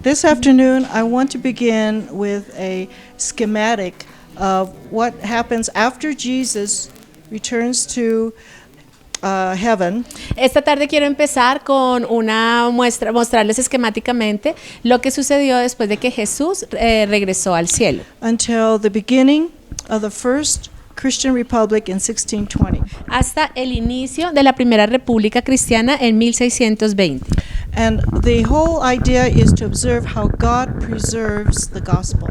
This afternoon, I want to begin with a schematic of what happens after Jesus returns to heaven. Esta tarde quiero empezar con una muestra, mostrarles esquemáticamente lo que sucedió después de que Jesús regresó al cielo. Until the beginning of the first Christian Republic in 1620. Hasta el inicio de la primera república cristiana en 1620. And the whole idea is to observe how God preserves the gospel.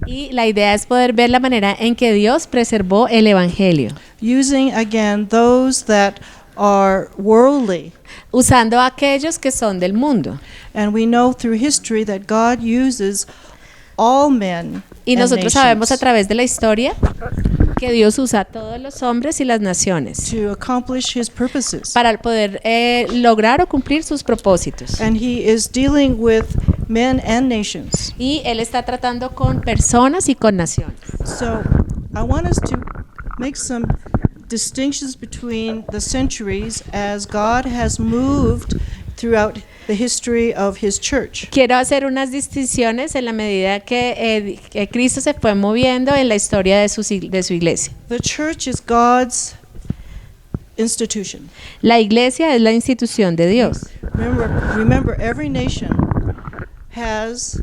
Y la idea es poder ver la manera en que Dios preservó el evangelio. Using again those that are worldly. Usando a aquellos que son del mundo. And we know through history that God uses all men Y and nosotros sabemos a nations través de la historia que Dios usa a todos los hombres y las naciones to accomplish his purposes. para poder lograr o cumplir sus propósitos. And he is dealing with men and nations. Y Él está tratando con personas y con naciones. So I want us to make some distinctions between the centuries as God has moved throughout the history of his church. Quiero hacer unas distinciones en la medida que Cristo se fue moviendo en la historia de su iglesia. The church is God's institution. La iglesia es la institución de Dios. Remember, every nation has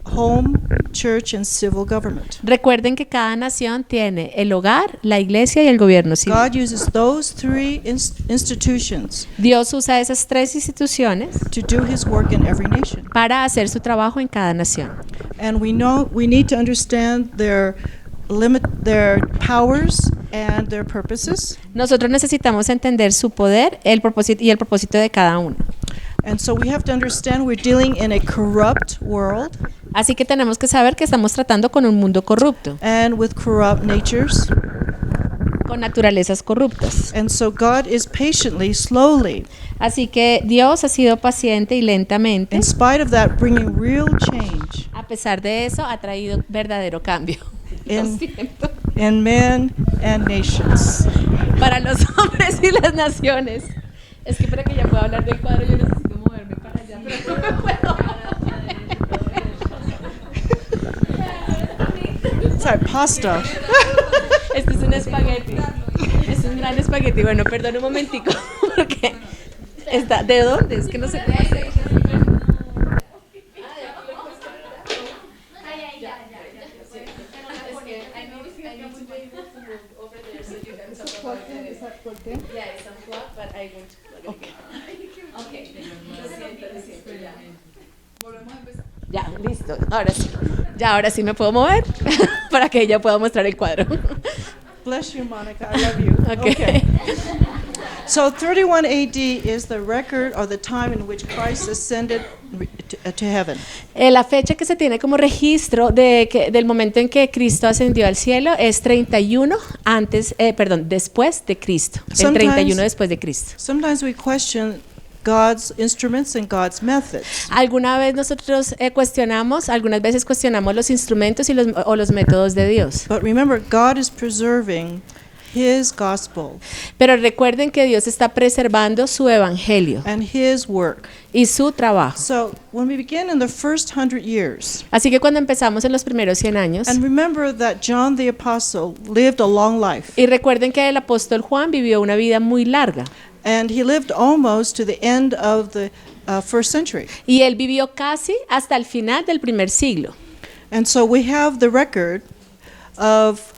home, church, and civil government. Recuerden que cada nación tiene el hogar, la iglesia y el gobierno civil. God uses those three institutions Dios usa esas tres instituciones to do his work in every nation. para hacer su trabajo en cada nación. And we know we need to understand their powers and their purposes. Nosotros necesitamos entender su poder, el propósito y el propósito de cada uno. And so we have to understand we're dealing in a corrupt world. Así que tenemos que saber que estamos tratando con un mundo corrupto, And with corrupt natures. con naturalezas corruptas. And so God is patiently, slowly, Así que Dios ha sido paciente y lentamente, in spite of that, bringing real change a pesar de eso, ha traído verdadero cambio. Lo in, siento. in men and nations. Para los hombres y las naciones. Es que para que ya pueda hablar del cuadro yo necesito moverme para allá, pero no me puedo. It's like pasta. Este es un espagueti. Es un gran espagueti. Bueno, perdón un momentico porque está. ¿De dónde? Es que no sé cómo hacer. Ya, listo. Ahora sí. Ya, ahora sí me puedo mover para que ella pueda mostrar el cuadro. Bless you, Monica. I love you. Okay. So 31 AD is the record or the time in which Christ ascended to heaven. La fecha que se tiene como registro del momento en que Cristo ascendió al cielo es 31 después de Cristo. El 31 después de Cristo. Sometimes we question God's instruments and God's methods. Algunas veces cuestionamos los instrumentos y los métodos de Dios. But remember, God is preserving his gospel Pero recuerden que Dios está preservando su evangelio and his work. y su trabajo. So when we begin in the first 100 years, Así que cuando empezamos en los primeros 100 años, and remember that John the Apostle lived a long life, y recuerden que el apóstol Juan vivió una vida muy larga. and he lived almost to the end of the first century. Y él vivió casi hasta el final del primer siglo. And so we have the record of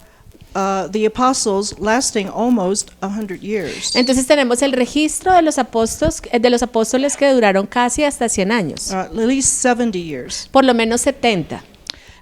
the apostles lasting almost 100 years. Entonces tenemos el registro de los apóstoles que duraron casi hasta 100 años, At least 70 years. por lo menos 70.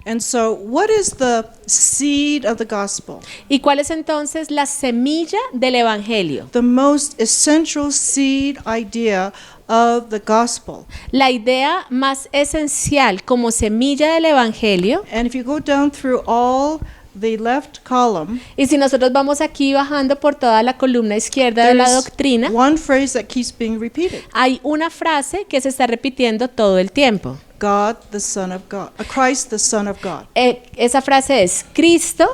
And so what is the seed of the gospel? ¿Y cuál es entonces la semilla del evangelio? The most essential seed idea of the gospel. La idea más esencial como semilla del evangelio. And if you go down through all the left column, Y si nosotros vamos aquí bajando por toda la columna izquierda de la there's doctrina, one phrase that keeps being repeated. hay una frase que se está repitiendo todo el tiempo. God, the Son of God. Christ, the Son of God. Esa frase es Cristo,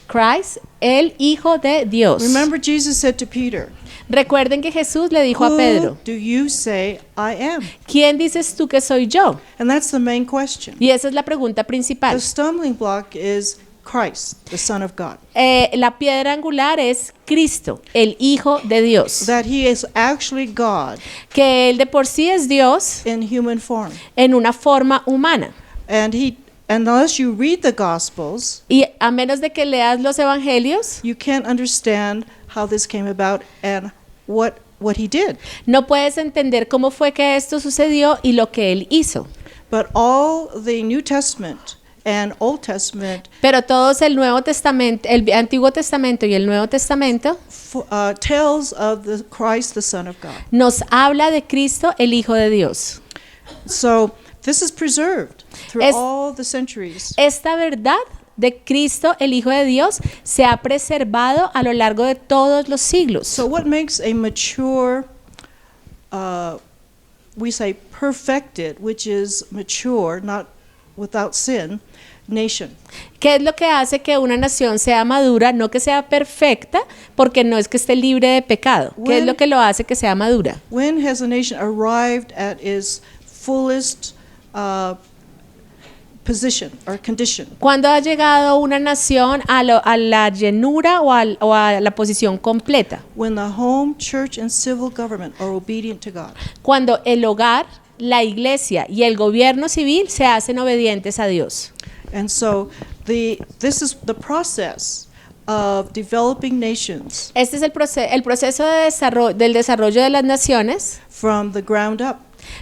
Christ, el Hijo de Dios. Remember, Jesus said to Peter, Recuerden que Jesús le dijo a Who Pedro, do you say I am? ¿quién dices tú que soy yo? And that's the main question. Y esa es la pregunta principal. The stumbling block is Christ, the Son of God. La piedra angular es Cristo, el Hijo de Dios, That he is actually God que Él de por sí es Dios in human form. en una forma humana. And unless you read the Gospels, Y a menos de que leas los evangelios, you can't understand how this came about and what he did. no puedes entender cómo fue que esto sucedió y lo que Él hizo. But all the New Testament and Old Testament Pero todos el Nuevo Testamento, el Antiguo Testamento y el Nuevo Testamento tells of the Christ, the Son of God. nos habla de Cristo, el Hijo de Dios. So this is preserved through Es- all the centuries. Esta verdad de Cristo, el Hijo de Dios, se ha preservado a lo largo de todos los siglos. So what makes a mature, we say perfected, which is mature, not without sin, nation? ¿Qué es lo que hace que una nación sea madura? No que sea perfecta, porque no es que esté libre de pecado. ¿Qué es When- lo que lo hace que sea madura? When has a nation arrived at its fullest position or condition? ¿Cuándo ha llegado una nación a la llenura o a la posición completa? When the home, church, and civil government are obedient to God. Cuando el hogar, la iglesia y el gobierno civil se hacen obedientes a Dios. And so this is the process of developing nations Este es el proceso del desarrollo de las naciones from the ground up.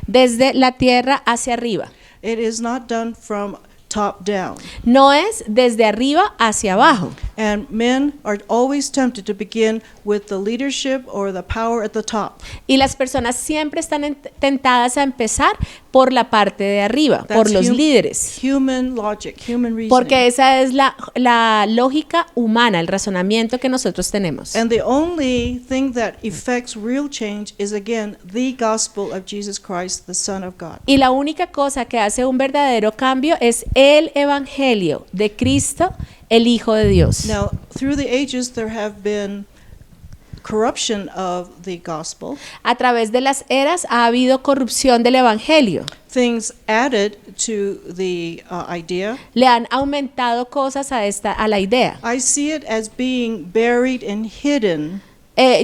desde la tierra hacia arriba. It is not done from top down. No es desde arriba hacia abajo. And men are always tempted to begin with the leadership or the power at the top. Y las personas siempre están tentadas a empezar por la parte de arriba, por That's los líderes. Human logic, human reasoning. Porque esa es la lógica humana, el razonamiento que nosotros tenemos. And the only thing that effects real change is again the gospel of Jesus Christ, the Son of God. Y la única cosa que hace un verdadero cambio es el evangelio de Cristo, el Hijo de Dios. Now, through the ages there have been corruption of the gospel, A través de las eras ha habido corrupción del evangelio. things added to the idea. Le han aumentado cosas a la idea. I see it as being buried and hidden,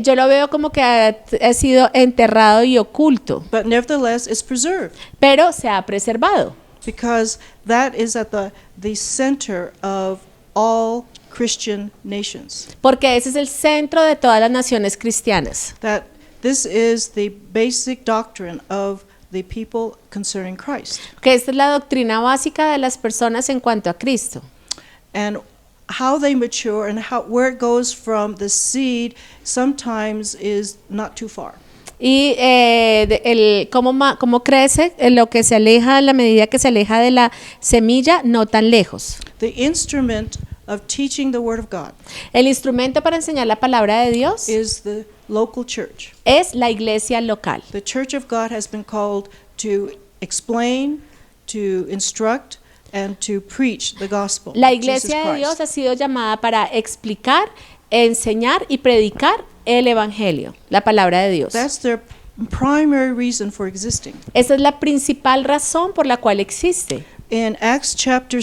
Yo lo veo como que ha sido enterrado y oculto, but nevertheless it's preserved, pero se ha preservado. because that is at the center of all Christian nations. Porque ese es el centro de todas las naciones cristianas. That this is the basic doctrine of the people concerning Christ. Que esta es la doctrina básica de las personas en cuanto a Cristo. And how they mature and where it goes from the seed sometimes is not too far. Y cómo crece, lo que se aleja, a la medida que se aleja de la semilla, no tan lejos. The instrument of teaching the Word of God El instrumento para enseñar la palabra de Dios is the local church. es la iglesia local. The Church of God has been called to explain, to instruct, and to preach the gospel. La of Jesus iglesia de Christ. Dios ha sido llamada para explicar, enseñar y predicar el evangelio, la palabra de Dios. That's their primary reason for existing. Esa es la principal razón por la cual existe. In Acts chapter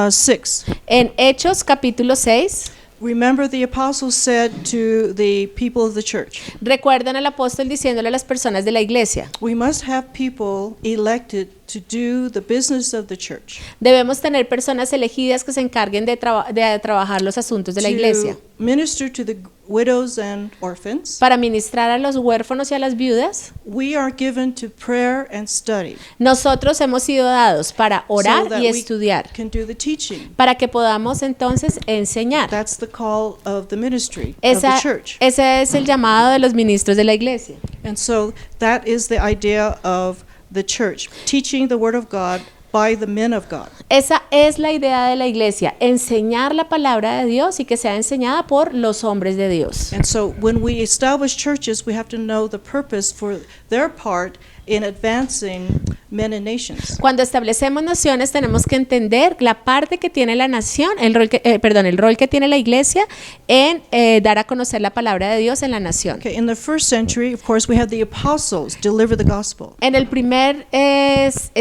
6, En Hechos capítulo 6, remember the apostles said to the people of the church, recuerdan al apóstol diciéndole a las personas de la iglesia, we must have people elected to do the business of the church. debemos tener personas elegidas que se encarguen de trabajar los asuntos de la iglesia, To minister to the widows and orphans. para ministrar a los huérfanos y a las viudas. We are given to prayer and study. Nosotros hemos sido dados para orar so that y we estudiar, can do the teaching. para que podamos entonces enseñar. That's the call of the ministry of Ese the church. es el llamado de los ministros de la iglesia. And so that is the idea of the church, teaching the Word of God by the men of God. Esa es la idea de la iglesia, enseñar la palabra de Dios y que sea enseñada por los hombres de Dios. And so when we establish churches, we have to know the purpose for their part in advancing men and nations. Cuando establecemos naciones tenemos que entender la parte que tiene la nación, el rol que tiene la iglesia en dar a conocer la palabra de Dios en la nación. Okay, in the first century, of course, we had the apostles deliver the gospel. En el primer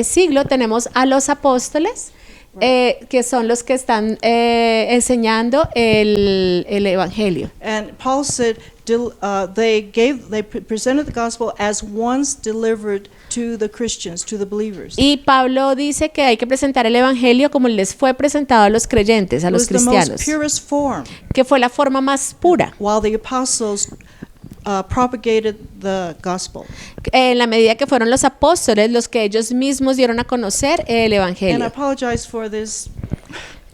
siglo tenemos a los apóstoles, que son los que están enseñando el evangelio. And Paul said they presented the gospel as once delivered to the Christians, to the believers. Y Pablo dice que hay que presentar el evangelio como les fue presentado a los creyentes, a It los was the most cristianos, purest form, que fue la forma más pura. while the apostles propagated the gospel. En la medida que fueron los apóstoles los que ellos mismos dieron a conocer el And I evangelio. apologize for this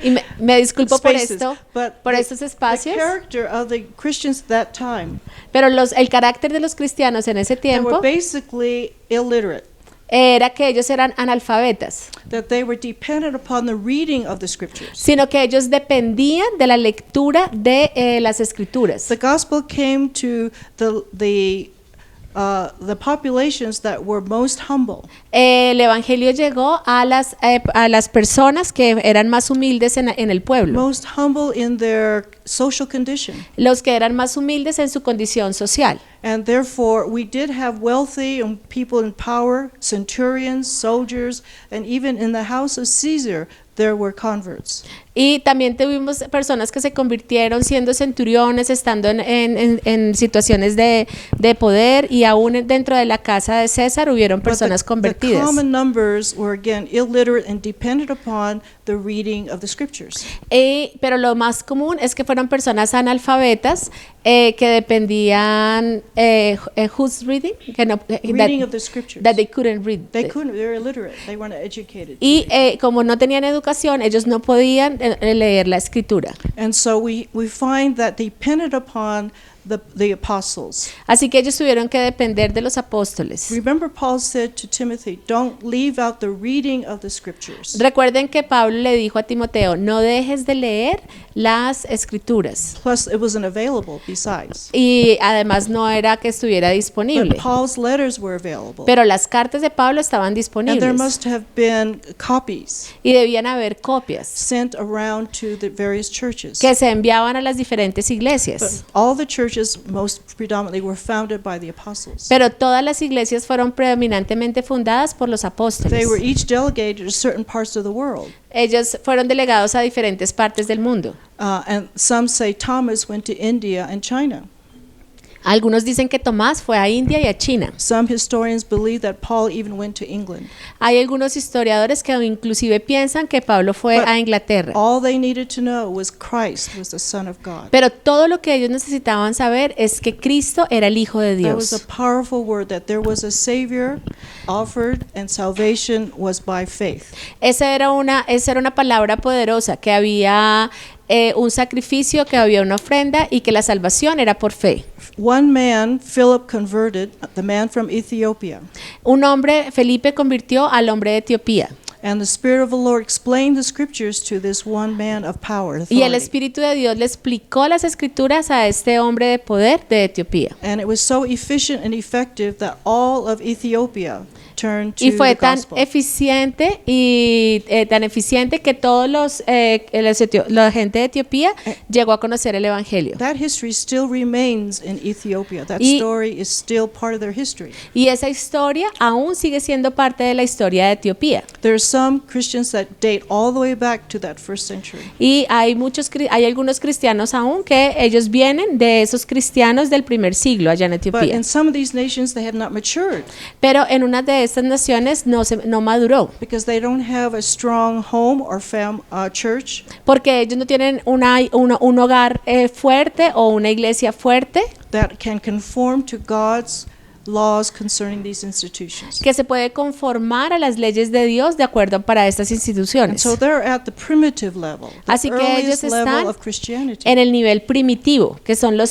Y me disculpo por spaces, esto, but por the- estos the espacios, character of the Christians that time, pero el carácter de los cristianos en ese they were tiempo basically illiterate, era que ellos eran analfabetas, that they were dependent upon the reading of the scriptures. sino que ellos dependían de la lectura de las escrituras. The gospel came to the populations that were most humble. El evangelio llegó a las personas que eran más humildes en el pueblo, Most humble in their social condition. los que eran más humildes en su condición social. And therefore, we did have wealthy and people in power, centurions, soldiers, and even in the house of Caesar, there were converts. Y también tuvimos personas que se convirtieron siendo centuriones, estando en situaciones de poder, y aún dentro de la casa de César hubieron personas The convertidas. common numbers were again illiterate and depended upon the reading of the scriptures. Pero lo más común es que fueron personas analfabetas que dependían who's reading, Reading of the scriptures. that they couldn't read. They couldn't, they were illiterate, they weren't educated. Y como no tenían educación, ellos no podían leer la escritura. And so we find that depended upon the apostles. Así que ellos tuvieron que depender de los apóstoles. Remember, Paul said to Timothy, don't leave out the reading of the scriptures. Recuerden que Pablo le dijo a Timoteo, no dejes de leer las escrituras. Plus, it wasn't available besides. Y además no era que estuviera disponible, But Paul's letters were available. pero las cartas de Pablo estaban And there disponibles must have been copies y debían haber copias sent around to the various churches. que se enviaban a las diferentes But iglesias. all the churches, most predominantly, were founded by the apostles. Pero todas las iglesias fueron predominantemente fundadas por los They apóstoles. were each delegated to certain parts of the world. Ellos fueron delegados a diferentes partes del mundo. And some say Thomas went to India and China. Algunos dicen que Tomás fue a India y a China. Some historians believe that Paul even went to England. Hay algunos historiadores que inclusive piensan que Pablo fue But a Inglaterra. all they needed to know was Christ was the Son of God. Pero todo lo que ellos necesitaban saber es que Cristo era el Hijo de That was a Dios. powerful word, that there was a Savior offered and salvation was by faith. Esa era una palabra poderosa, que había un sacrificio, que había una ofrenda y que la salvación era por fe. One man, Philip, converted, the man from Ethiopia. Un hombre, Felipe, convirtió al hombre de Etiopía. And the Spirit of the Lord explained the scriptures to this one man of power. Y el authority. Espíritu de Dios le explicó las escrituras a este hombre de poder de Etiopía. And it was so efficient and effective that all of Ethiopia turned to Y fue the tan gospel. eficiente que todos la gente de Etiopía llegó a conocer el evangelio. That history still remains in Ethiopia. That Y- story is still part of their history. Y esa historia aún sigue siendo parte de la historia de Etiopía. There are some Christians that date all the way back to that first century. Y hay algunos cristianos aún que ellos vienen de esos cristianos del primer siglo allá en But Etiopía. in some of these nations, they have not matured Pero en una de estas naciones no maduró, because they don't have a strong home or church. porque ellos no tienen un hogar fuerte o una iglesia fuerte That can conform to God's laws concerning these institutions. que se puede conformar a las leyes de Dios de acuerdo para estas And instituciones. so they're at the primitive level, the Así que ellos earliest level están of Christianity. en el nivel primitivo, que son el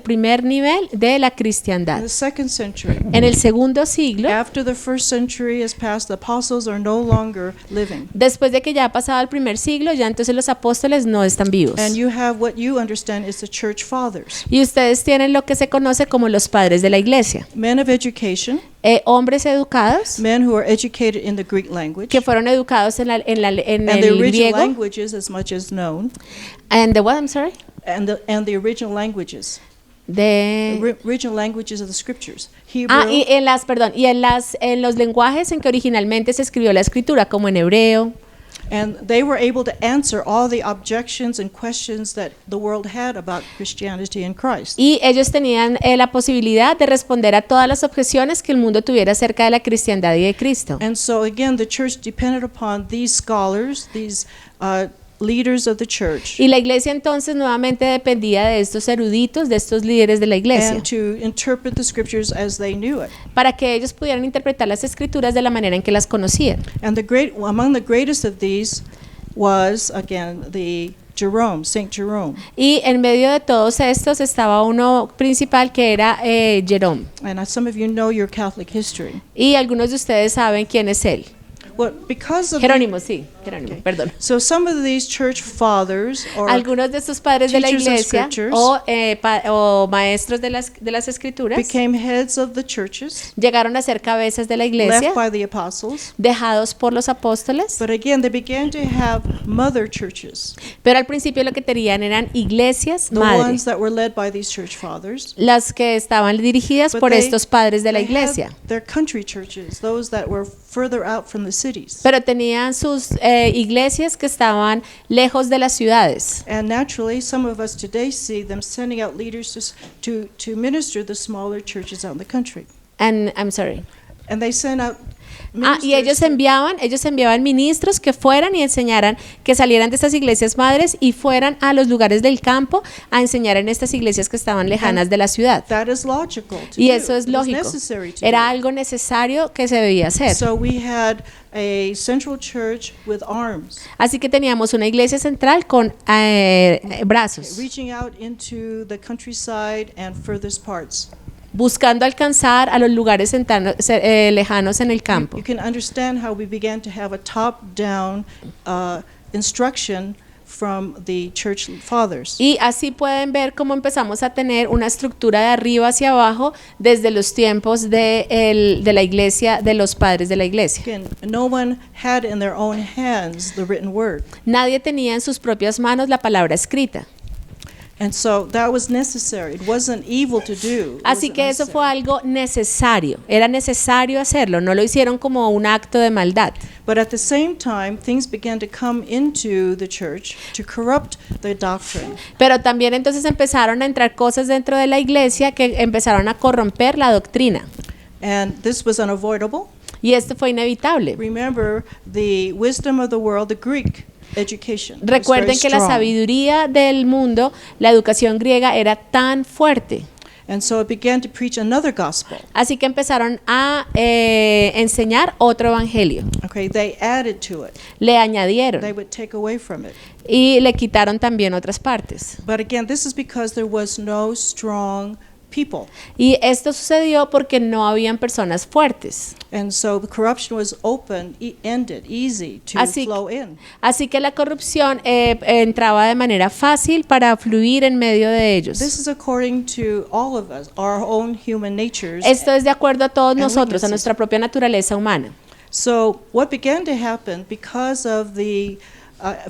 primer nivel de la In cristiandad. the second century, En el segundo siglo, after the first century has passed, the apostles are no longer living. después de que ya ha pasado el primer siglo, ya entonces los apóstoles no están vivos. And you have what you understand is the church fathers. Y ustedes tienen lo que se conoce como los padres de la iglesia. iglesia. Men of education, Hombres educados men who are educated in the Greek language, que fueron educados en and the el original griego. languages as much as known, And the what, I'm sorry? and the original languages. De... Original languages of the scriptures. Hebrew, y en los lenguajes en que originalmente se escribió la escritura, como en hebreo. and they were able to answer all the objections and questions that the world had about Christianity and Christ. Y ellos tenían la posibilidad de responder a todas las objeciones que el mundo tuviera acerca de la cristiandad y de Cristo. And so again, the church depended upon these scholars, these leaders of the church, Y la iglesia entonces nuevamente dependía de estos eruditos, de estos líderes de la iglesia, and to interpret the scriptures as they knew it. para que ellos pudieran interpretar las escrituras de la manera en que las conocían. And among the greatest of these was, again, Jerome, Saint Jerome. Y en medio de todos estos estaba uno principal que era Jerome. And some of you know your Catholic history. Y algunos de ustedes saben quién es él. Well, because of Jerónimo, sí, Jerónimo, perdón. so some of these church fathers or Algunos de estos padres de la teachers of iglesia scriptures o maestros de las escrituras became heads of the churches, llegaron a ser cabezas de la iglesia, left by the apostles. dejados por los apóstoles, But again, they began to have mother churches, pero al principio lo que tenían eran iglesias the ones madres, that were led by these church fathers. las que estaban dirigidas But por they- estos padres de la they had iglesia. their country churches, those that were further out from the cities. Pero tenían sus iglesias que estaban lejos de las ciudades. And naturally, some of us today see them sending out leaders to minister the smaller churches out in the country. And I'm sorry. And they send out Y ellos enviaban ministros que fueran y enseñaran, que salieran de estas iglesias madres y fueran a los lugares del campo a enseñar en estas iglesias que estaban lejanas de la ciudad. That is logical to Y do. eso es It was lógico. necessary to Era do. algo necesario que se debía hacer. So we had a central church with arms, Así que teníamos una iglesia central con brazos, reaching out into the countryside and furthest parts. buscando alcanzar a los lugares lejanos en el campo. You can understand how we began to have a top-down instruction from the church fathers. Y así pueden ver cómo empezamos a tener una estructura de arriba hacia abajo desde los tiempos de la iglesia, de los padres de la iglesia. Again, no one had in their own hands the written word. Nadie tenía en sus propias manos la palabra escrita. And so that was necessary. It wasn't evil to do. It Así wasn't que eso fue necessary. algo necesario, era necesario hacerlo, no lo hicieron como un acto de maldad. But at the same time, things began to come into the church to corrupt the doctrine. Pero también entonces empezaron a entrar cosas dentro de la iglesia que empezaron a corromper la doctrina. And this was unavoidable. Y esto fue inevitable. Remember, the wisdom of the world, the Greek education, was Recuerden very que la strong. sabiduría del mundo, la educación griega era tan fuerte. And so it began to preach another gospel. Así que empezaron a enseñar otro evangelio. Okay, they added to it. Le They añadieron would take away from it. y le quitaron también otras partes. But again, this is because there was no strong people. Y esto sucedió porque no habían personas fuertes. And so the corruption was open, ended, easy to Así, flow in. así que la corrupción entraba de manera fácil para fluir en medio de ellos. This is according to all of us, our own human natures. Esto es de acuerdo a todos and nosotros, a weaknesses. nuestra propia naturaleza humana. So what began to happen because of the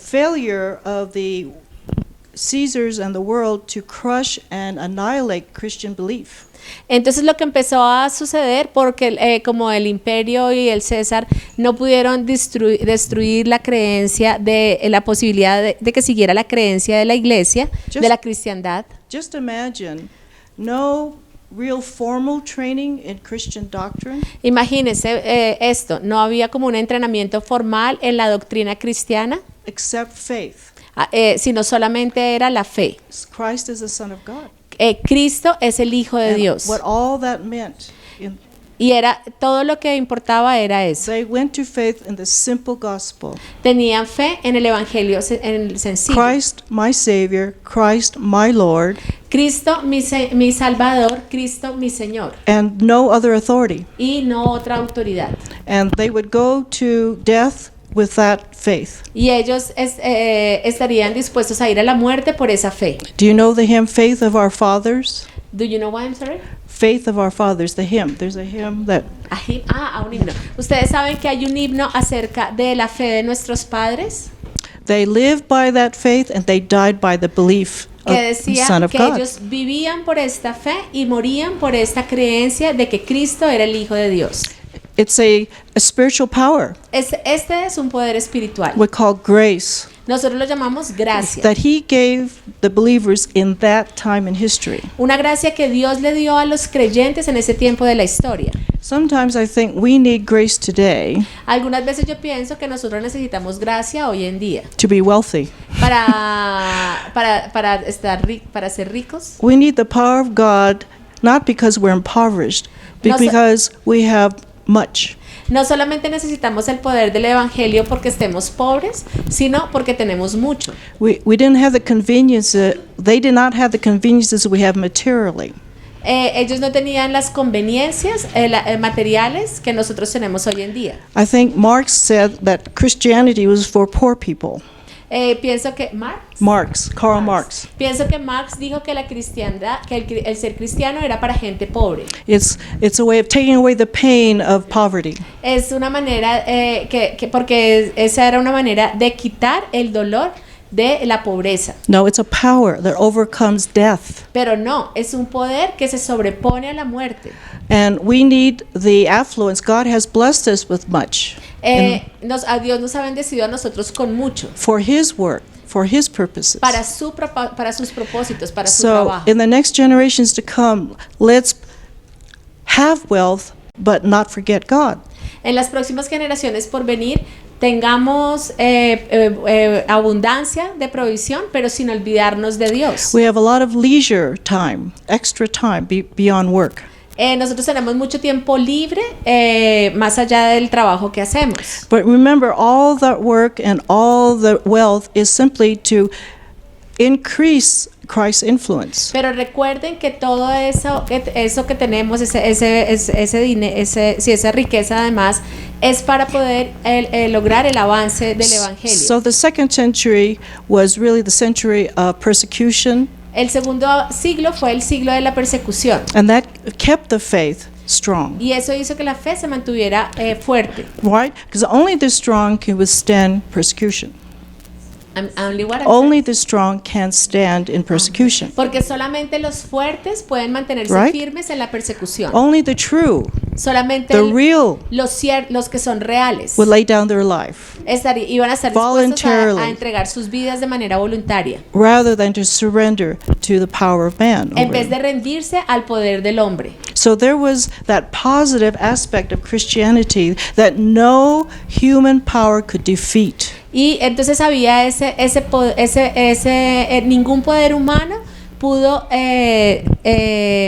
failure of the Caesars and the world to crush and annihilate Christian belief. Entonces lo que empezó a suceder porque como el imperio y el César no pudieron destruir la creencia de la posibilidad de que siguiera la creencia de la iglesia, de la cristiandad. Just imagine no real formal training in Christian doctrine. Imagínense esto, no había como un entrenamiento formal en la doctrina cristiana, Except faith. sino solamente era la fe. Christ is the Son of God. Cristo es el Hijo de And Dios. what all that meant, Y era todo lo que importaba era eso. they went to faith in the simple gospel. Tenían fe en el evangelio, en el sencillo. Christ, my Savior, Christ, my Lord, Cristo mi Salvador, Cristo mi Señor, and no other authority. y no otra autoridad. And they would go to death with that faith. Y ellos estarían dispuestos a ir a la muerte por esa fe. Do you know the hymn, Faith of Our Fathers? Do you know why I'm sorry? faith of our fathers, the hymn. There's a hymn that A un himno. ¿Ustedes saben que hay un himno acerca de la fe de nuestros padres? they lived by that faith and they died by the belief of Que the decía Son of que God. ellos vivían por esta fe y morían por esta creencia de que Cristo era el Hijo de Dios. It's a spiritual power Este es un poder espiritual. we call grace Nosotros lo llamamos gracia. that he gave the believers in that time in history. Una gracia que Dios le dio a los creyentes en ese tiempo de la historia. Sometimes I think we need grace today Algunas veces yo pienso que nosotros necesitamos gracia hoy en día to be wealthy. para ser ricos. We need the power of God not because we're impoverished, but No so- because we have much. No solamente necesitamos el poder del evangelio porque estemos pobres, sino porque tenemos mucho. We didn't have the convenience, they did not have the conveniences we have materially. Ellos no tenían las conveniencias materiales que nosotros tenemos hoy en día. I think Marx said that Christianity was for poor people. Pienso que Karl Marx. Pienso que Marx dijo que la cristiandad, que el ser cristiano era para gente pobre. It's a way of taking away the pain of poverty. Es una manera porque esa era una manera de quitar el dolor de la pobreza. No, it's a power that overcomes death. Pero no, es un poder que se sobrepone a la muerte. And we need the affluence. God has blessed us with much A Dios nos ha bendecido a nosotros con mucho for his work, for his purposes. para sus propósitos, para su So trabajo. in the next generations to come, let's have wealth but not forget God. En las próximas generaciones por venir tengamos abundancia de provisión, pero sin olvidarnos de Dios. We have a lot of leisure time, extra time beyond work. Nosotros tenemos mucho tiempo libre más allá del trabajo que hacemos. But remember, all that work and all the wealth is simply to increase Christ's influence. Pero recuerden que todo eso que tenemos, esa riqueza además, es para poder lograr el avance del evangelio. So the second century was really the century of persecution, El segundo siglo fue el siglo de la persecución. and that kept the faith strong. Y eso hizo que la fe se mantuviera fuerte. Right? Because only the strong can withstand persecution. Only the strong can stand in persecution. Porque solamente los fuertes pueden mantenerse Right? firmes en la persecución. Only the true, Solamente the real, los que son reales would lay down their life iban a estar dispuestos voluntarily, a entregar sus vidas de manera voluntaria, rather than to surrender to the power of man. en vez de rendirse al poder del hombre. So there was that positive aspect of Christianity that no human power could defeat. Y entonces había ningún poder humano pudo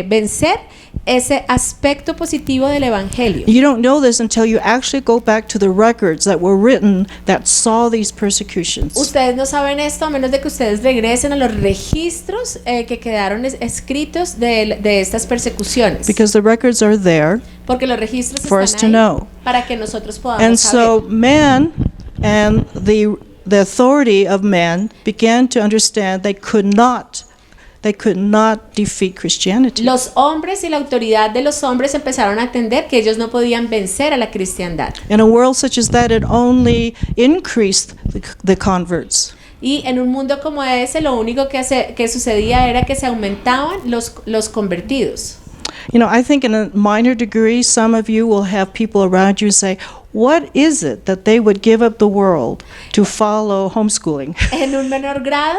vencer ese aspecto positivo del evangelio. You don't know this until you actually go back to the records that were written that saw these persecutions. Ustedes no saben esto a menos de que ustedes regresen a los registros que quedaron escritos de estas persecuciones. Because the records are there. Porque los registros For us to están ahí know. para que nosotros podamos And saber. so man and the authority of man began to understand they could not defeat Christianity. Los hombres y la autoridad de los hombres empezaron a entender que ellos no podían vencer a la cristiandad. In a world such as that, it only increased the converts. Y en un mundo como ese, lo único que sucedía era que se aumentaban los convertidos. You know, I think in a minor degree, some of you will have people around you say, what is it that they would give up the world to follow homeschooling? En un menor grado,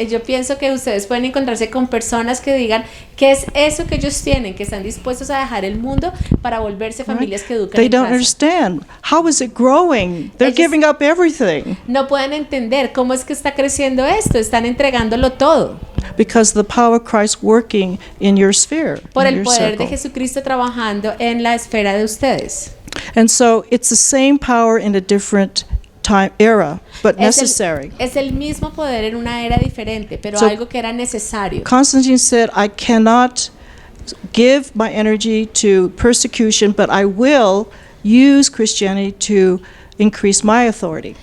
yo pienso que ustedes pueden encontrarse con personas que digan qué es eso que ellos tienen, que están dispuestos a dejar el mundo para volverse familias que educan They en don't casa. understand. How is it growing? They're Ellos- giving up everything No pueden entender cómo es que está creciendo esto, están entregándolo todo because the power of Christ working in your sphere, por in el your poder de circle. Jesucristo trabajando en la esfera de ustedes. And so it's the same power in a different time era, but necessary. Es el mismo poder en una era diferente, pero So- algo que era necesario. Constantine said, I cannot give my energy to persecution, but I will use Christianity to increase my authority.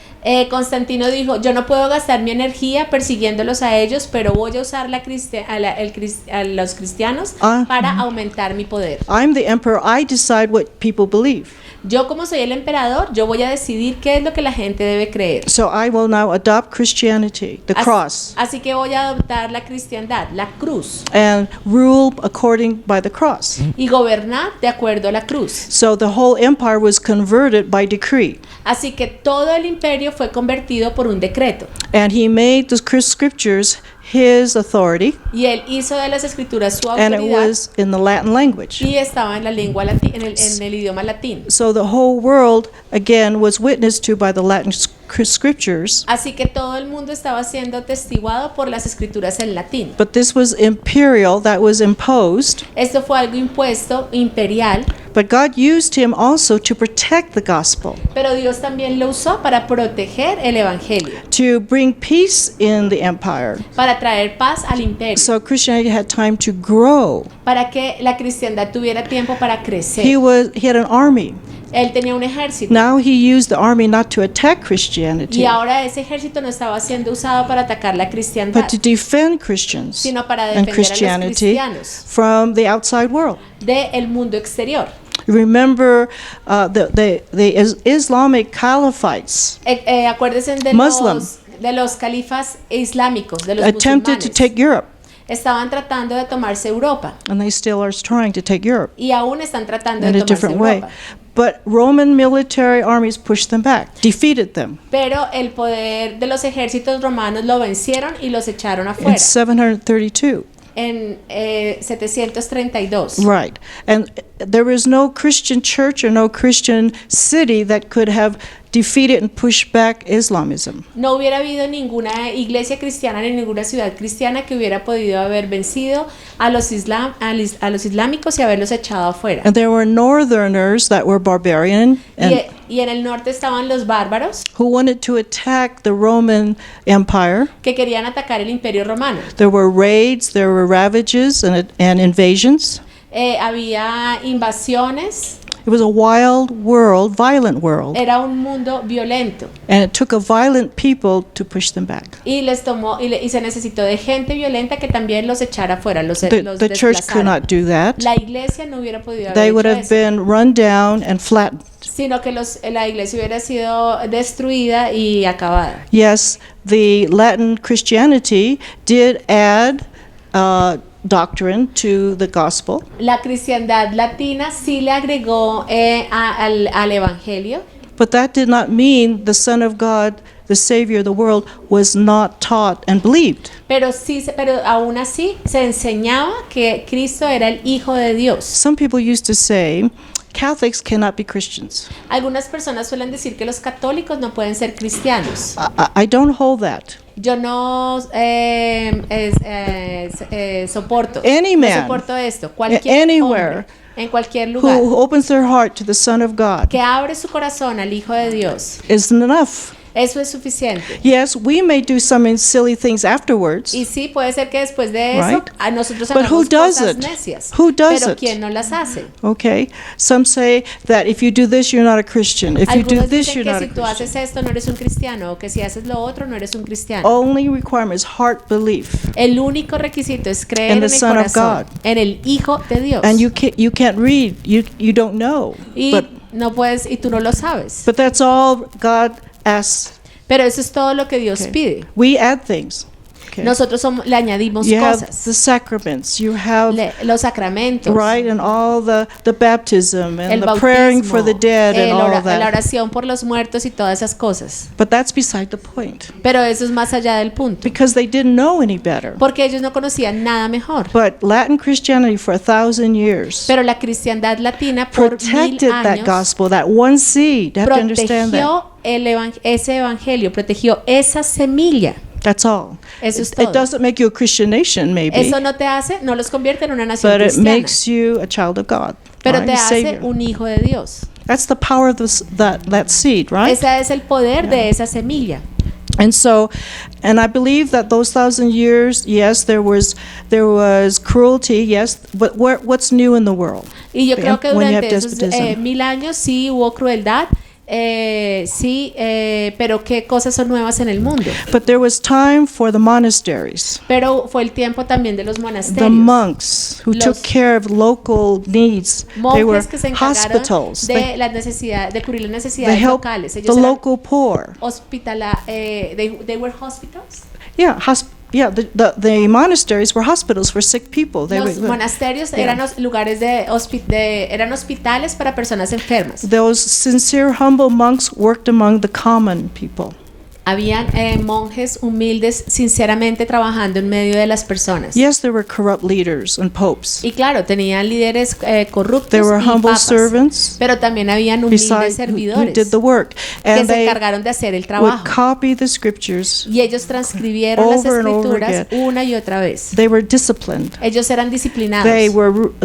Constantino dijo, yo no puedo gastar mi energía persiguiéndolos a ellos, pero voy a usar a los cristianos para aumentar mi poder. I'm the emperor. I decide what people believe. Yo como soy el emperador, yo voy a decidir qué es lo que la gente debe creer. So I will now adopt Christianity, the cross, Así que voy a adoptar la cristiandad, la cruz, and rule according by the cross. y gobernar de acuerdo a la cruz. So the whole empire was converted by decree. Así que todo el imperio fue convertido por un decreto. And he made the scriptures his authority, Y él hizo de las escrituras su and it autoridad was in the Latin language. y estaba en la lengua en el idioma latín. So the whole world, again, was witnessed to by the Latin scriptures. Así que todo el mundo estaba siendo testiguado por las escrituras en latín. But this was imperial, that was imposed. Esto fue algo impuesto, imperial, But God used him also to protect the gospel, pero Dios también lo usó para proteger el evangelio, to bring peace in the empire. para traer paz al imperio, So Christianity had time to grow. para que la cristiandad tuviera tiempo para crecer. He had an army. Él tenía un ejército. Now he used the army not to attack Christianity, Y ahora ese ejército no estaba siendo usado para atacar la cristiandad, but to defend Christians sino para and defender a los Christianity cristianos from the outside world. del mundo exterior. Remember the Islamic caliphites Acuérdense de Muslim. de los califas islámicos, de los attempted to musulmanes. take Europe, Estaban tratando de tomarse Europa and they still are trying to take Europe y aún están tratando in de a tomarse different way. Europa. But Roman military armies pushed them back, defeated them Pero el poder de los ejércitos romanos lo vencieron y los echaron in afuera 732. en 732. Right. And there was no Christian church or no Christian city that could have defeated and pushed back Islamism. No hubiera habido ninguna iglesia cristiana ni ninguna ciudad cristiana que hubiera podido haber vencido a los islámicos y haberlos echado afuera. And there were northerners that were barbarian and Y en el norte estaban los bárbaros who wanted to attack the Roman Empire. que querían atacar el imperio romano. There were raids, there were ravages and invasions. Había invasiones, It was a wild world, violent world, era un mundo violento and it took a violent people to push them back. y les tomó y se necesitó de gente violenta que también los echara afuera, los The church could desplazara. not do that. La iglesia no hubiera podido They haber would hecho have eso, been run down and flattened. sino que la iglesia hubiera sido destruida y acabada. Yes, the Latin Christianity did add doctrine to the gospel, La cristiandad latina sí le agregó al evangelio, but that did not mean the Son of God, the Savior of the world, was not taught and believed. pero aún así se enseñaba que Cristo era el Hijo de Dios. Some people used to say Catholics cannot be Christians. Algunas personas suelen decir que los católicos no pueden ser cristianos. I don't hold that. Yo no soporto. Any man, no soporto esto. Cualquier anywhere, hombre, en cualquier lugar, who opens their heart to the Son of God que abre su corazón al Hijo de Dios, isn't enough. eso es suficiente. Yes, we may do some silly things afterwards, Y sí, puede ser que después de eso Right. a nosotros But who hagamos does cosas it? necias. Who does Pero it? ¿quién no las hace? okay? Some say that if you do this, you're not a Christian. If you do Algunos this, dicen you're que not si a tú Christian. haces esto no eres un cristiano o que si haces lo otro no eres un cristiano. Only requirement is heart belief. El único requisito es creer In en the el Son of corazón, God. en el Hijo de Dios. And you can't read. You don't know. Y But no puedes y tú no lo sabes. that's all God asks. Pero eso es todo lo que Dios Okay. pide. We add things. Okay. Nosotros le añadimos You have cosas. the sacraments. You have Los sacramentos. right, and all the baptism and El the praying for the bautismo, dead and all of la that. oración por los muertos y todas esas cosas. But that's beside the point, Pero eso es más allá del punto. because they didn't know any better. Porque ellos no conocían nada mejor. But Latin Christianity for 1,000 years Pero la cristiandad latina por 1000 protected that años gospel, that one seed. You have to understand that. protegió ese evangelio, protegió esa semilla. That's all. Eso es It todo. doesn't make you a Christian nation, maybe, Eso no te hace, no los convierte en una nación but it cristiana, makes you a child of God, pero right? te A hace savior. un hijo de Dios. That's the power of that seed, right? Ese es el poder de esa semilla. And so, and I believe that those 1,000 years, yes, there was cruelty, yes, but what's new in the world? Y yo creo que When you durante have esos despotism. 1000 años sí hubo crueldad, Sí, pero ¿qué cosas son nuevas en el mundo? But there was time for the monasteries, Pero fue el tiempo también de los the monasterios. monks who Los took care of local needs. They were Monjes que se encargaron hospitals. de las necesidades, de cubrir las They necesidades helped locales. the Ellos eran local poor. they were hospitals. Yeah, the monasteries were hospitals for sick people. Los monasterios eran los lugares eran hospitales para personas enfermas. Those sincere, humble monks worked among the common people. Habían monjes humildes sinceramente trabajando en medio de las personas. Yes, there were corrupt leaders and popes. Y claro, tenían líderes corruptos There were y humble papas, servants pero también habían humildes besides who servidores did the work, que and se they encargaron de hacer el would trabajo. copy the scriptures. Y ellos transcribieron las Over and over escrituras again. una y otra vez. They were disciplined. Ellos eran disciplinados.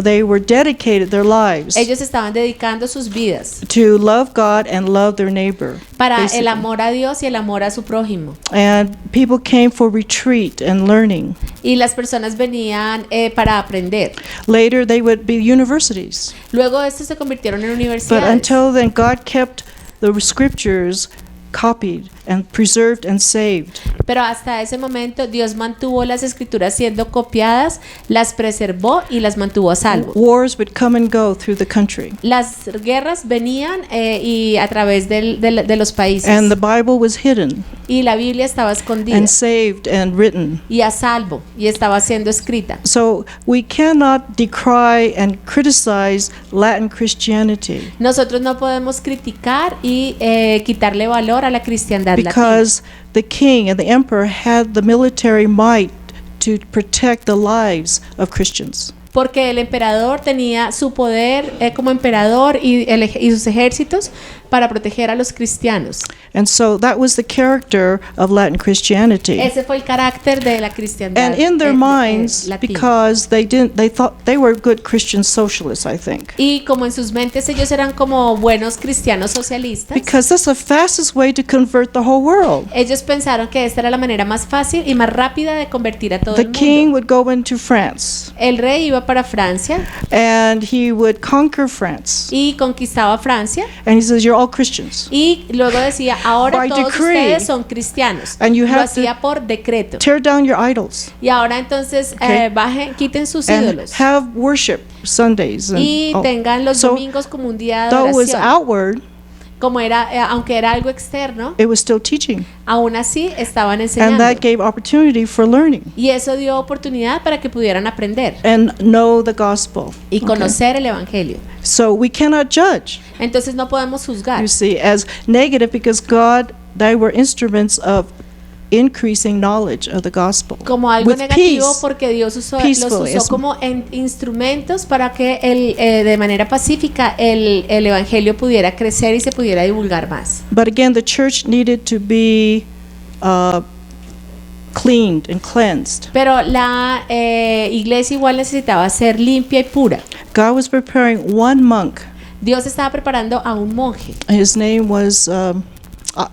They were dedicated their lives Ellos estaban dedicando sus vidas to love God and love their neighbor. para el basically. amor a Dios y el amor a su prójimo. And people came for retreat and learning. Y las personas venían para aprender. Later, they would be universities. Luego estos se convirtieron en But universidades. until then, God kept the scriptures copied and preserved and saved. Pero hasta ese momento Dios mantuvo las escrituras siendo copiadas, las preservó y las mantuvo a salvo. Wars would come and go through the country. Las guerras venían y a través de los países. And the Bible was hidden Y la Biblia estaba escondida and saved and written. y a salvo y estaba siendo escrita. So we cannot decry and criticize Latin Christianity Nosotros no podemos criticar y quitarle valor a la cristiandad latina. because the king and the emperor had the military might to protect the lives of Christians. Porque el emperador tenía su poder como emperador y sus ejércitos para proteger a los cristianos. And so that was the character of Latin Christianity. Ese fue el carácter de la cristiandad And in their minds, latina. because they thought they were good Christian socialists, I think. Y como en sus mentes ellos eran como buenos cristianos socialistas, Because that's the fastest way to convert the whole world. ellos pensaron que esta era la manera más fácil y más rápida de convertir a todo The el king mundo. would go into France El rey iba para Francia and he would conquer France. y conquistaba Francia And he says, you're all Christians. y luego decía, ahora By todos decree. ustedes son cristianos. And you Lo have to hacía por decreto. Tear down your idols Y ahora entonces Okay. quiten sus and ídolos have worship Sundays. And, y tengan los So, domingos como un día de though it was oración. outward, Como era, aunque era algo externo, it was still teaching. aún así estaban And enseñando. that gave opportunity for learning Y eso dio oportunidad para que pudieran aprender and know the gospel. y Okay. conocer el evangelio. So we cannot judge, Entonces no podemos juzgar you see, as negative because God, they were instruments of increasing knowledge of the gospel. como algo with negativo peace. porque Dios los Peacefully, usó es- como instrumentos para que de manera pacífica el evangelio pudiera crecer y se pudiera divulgar más. But again, the church needed to be cleaned and cleansed. Pero la iglesia igual necesitaba ser limpia y pura. God was preparing one monk. Dios estaba preparando a un monje His name was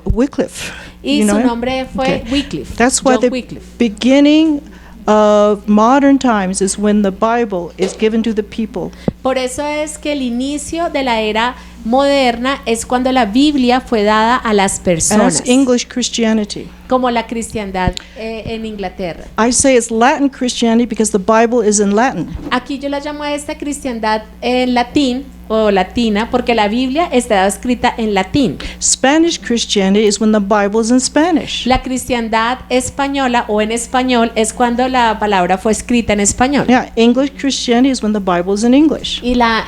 Wycliffe. y You know su him? nombre fue Okay. Wycliffe. That's why John the Wycliffe. beginning of modern times is when the Bible is given to the people. Por eso es que el inicio de la era moderna es cuando la Biblia fue dada a las And personas, that's English Christianity. como la cristiandad en Inglaterra. I say it's Latin Christianity because the Bible is in Latin. Aquí yo la llamo a esta cristiandad en latín o latina porque la Biblia está escrita en latín. Spanish Christianity is when the Bible is in Spanish. La cristiandad española o en español es cuando la palabra fue escrita en español. Yeah, English Christianity is when the Bible is in English. Y la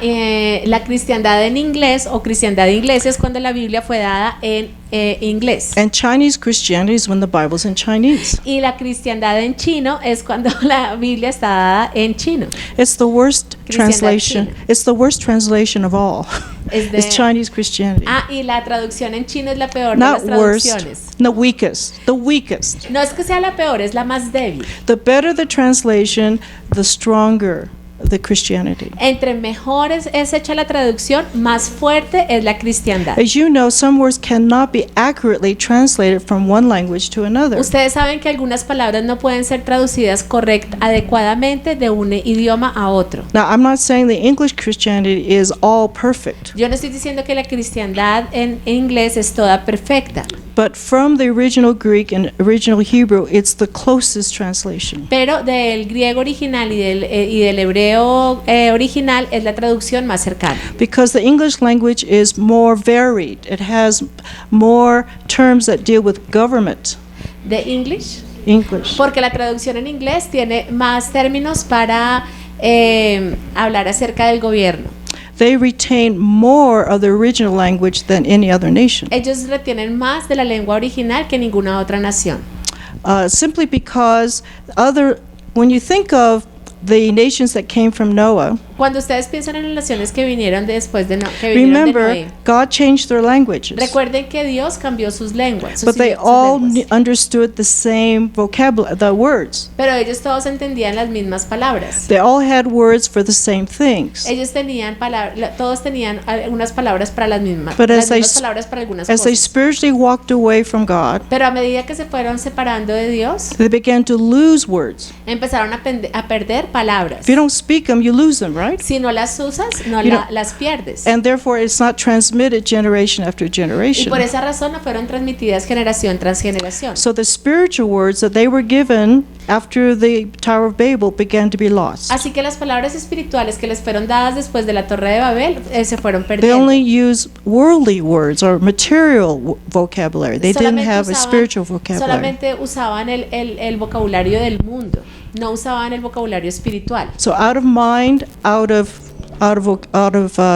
cristiandad en inglés o cristiandad inglesa es cuando la Biblia fue dada en inglés. And Chinese Christianity is when the Bible is in Chinese. Y la cristiandad en chino es cuando la Biblia está dada en chino. It's the worst Cristiandad translation. china. It's the worst translation of all. Es de- It's Chinese Christianity. Y la traducción en chino es la peor de las Not worst, traducciones. the weakest. The weakest. No es que sea la peor, es la más débil. The better the translation, the stronger the Christianity. Entre mejor es hecha la traducción, más fuerte es la cristiandad. As you know, some words cannot be accurately translated from one language to another. Ustedes saben que algunas palabras no pueden ser traducidas adecuadamente de un idioma a otro. Now, I'm not saying the English Christianity is all perfect, Yo no estoy diciendo que la cristiandad en inglés es toda perfecta, but from the original Greek and original Hebrew, it's the closest translation. pero del griego original y del hebreo original es la traducción más cercana. Because the English language is more varied. It has more terms that deal with government. ¿De English? English. Porque la traducción en inglés tiene más términos para hablar acerca del gobierno. They retain more of the original language than any other nation. Ellos retienen más de la lengua original que ninguna otra nación. Simply because when you think of the nations that came from Noah, Cuando ustedes piensan en las naciones que vinieron después de que vinieron de remember, Noé, God changed their languages. recuerden que Dios cambió sus lenguas, But they sus all lenguas. understood the same vocabulary, the words. Pero ellos todos entendían las mismas palabras. They all had words for the same things. Ellos tenían todos tenían algunas palabras para las mismas, But las as they, mismas palabras para algunas as they cosas. spiritually walked away from God, Pero a medida que se fueron separando de Dios, they began to lose words. empezaron a perder palabras. If you don't speak them, you lose them, right? Si no las usas, no You know, las pierdes. And therefore, it's not transmitted generation after Y generation. por esa razón no fueron transmitidas generación tras generación. So the spiritual words that they were given after the Tower of Babel began to be lost. Así que las palabras espirituales que les fueron dadas después de la Torre de Babel se fueron They perdiendo. only use worldly words or material vocabulary. They didn't have a spiritual vocabulary. solamente usaban el vocabulario del mundo, no usaban el vocabulario espiritual. So out of mind, out of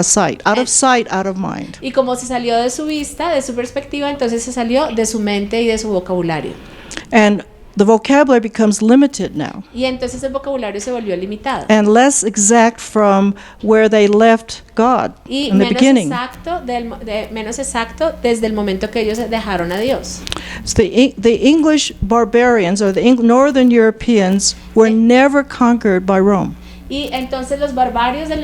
sight, out of sight, out of mind. Y como se salió de su vista, de su perspectiva, entonces se salió de su mente y de su vocabulario. And the vocabulary becomes limited now Y entonces el vocabulario se volvió limitado. and less exact from where they left God Y in the beginning. menos exacto desde el momento que ellos dejaron a Dios. So the English barbarians or the Northern Europeans were never conquered by Rome. Y entonces los bárbaros del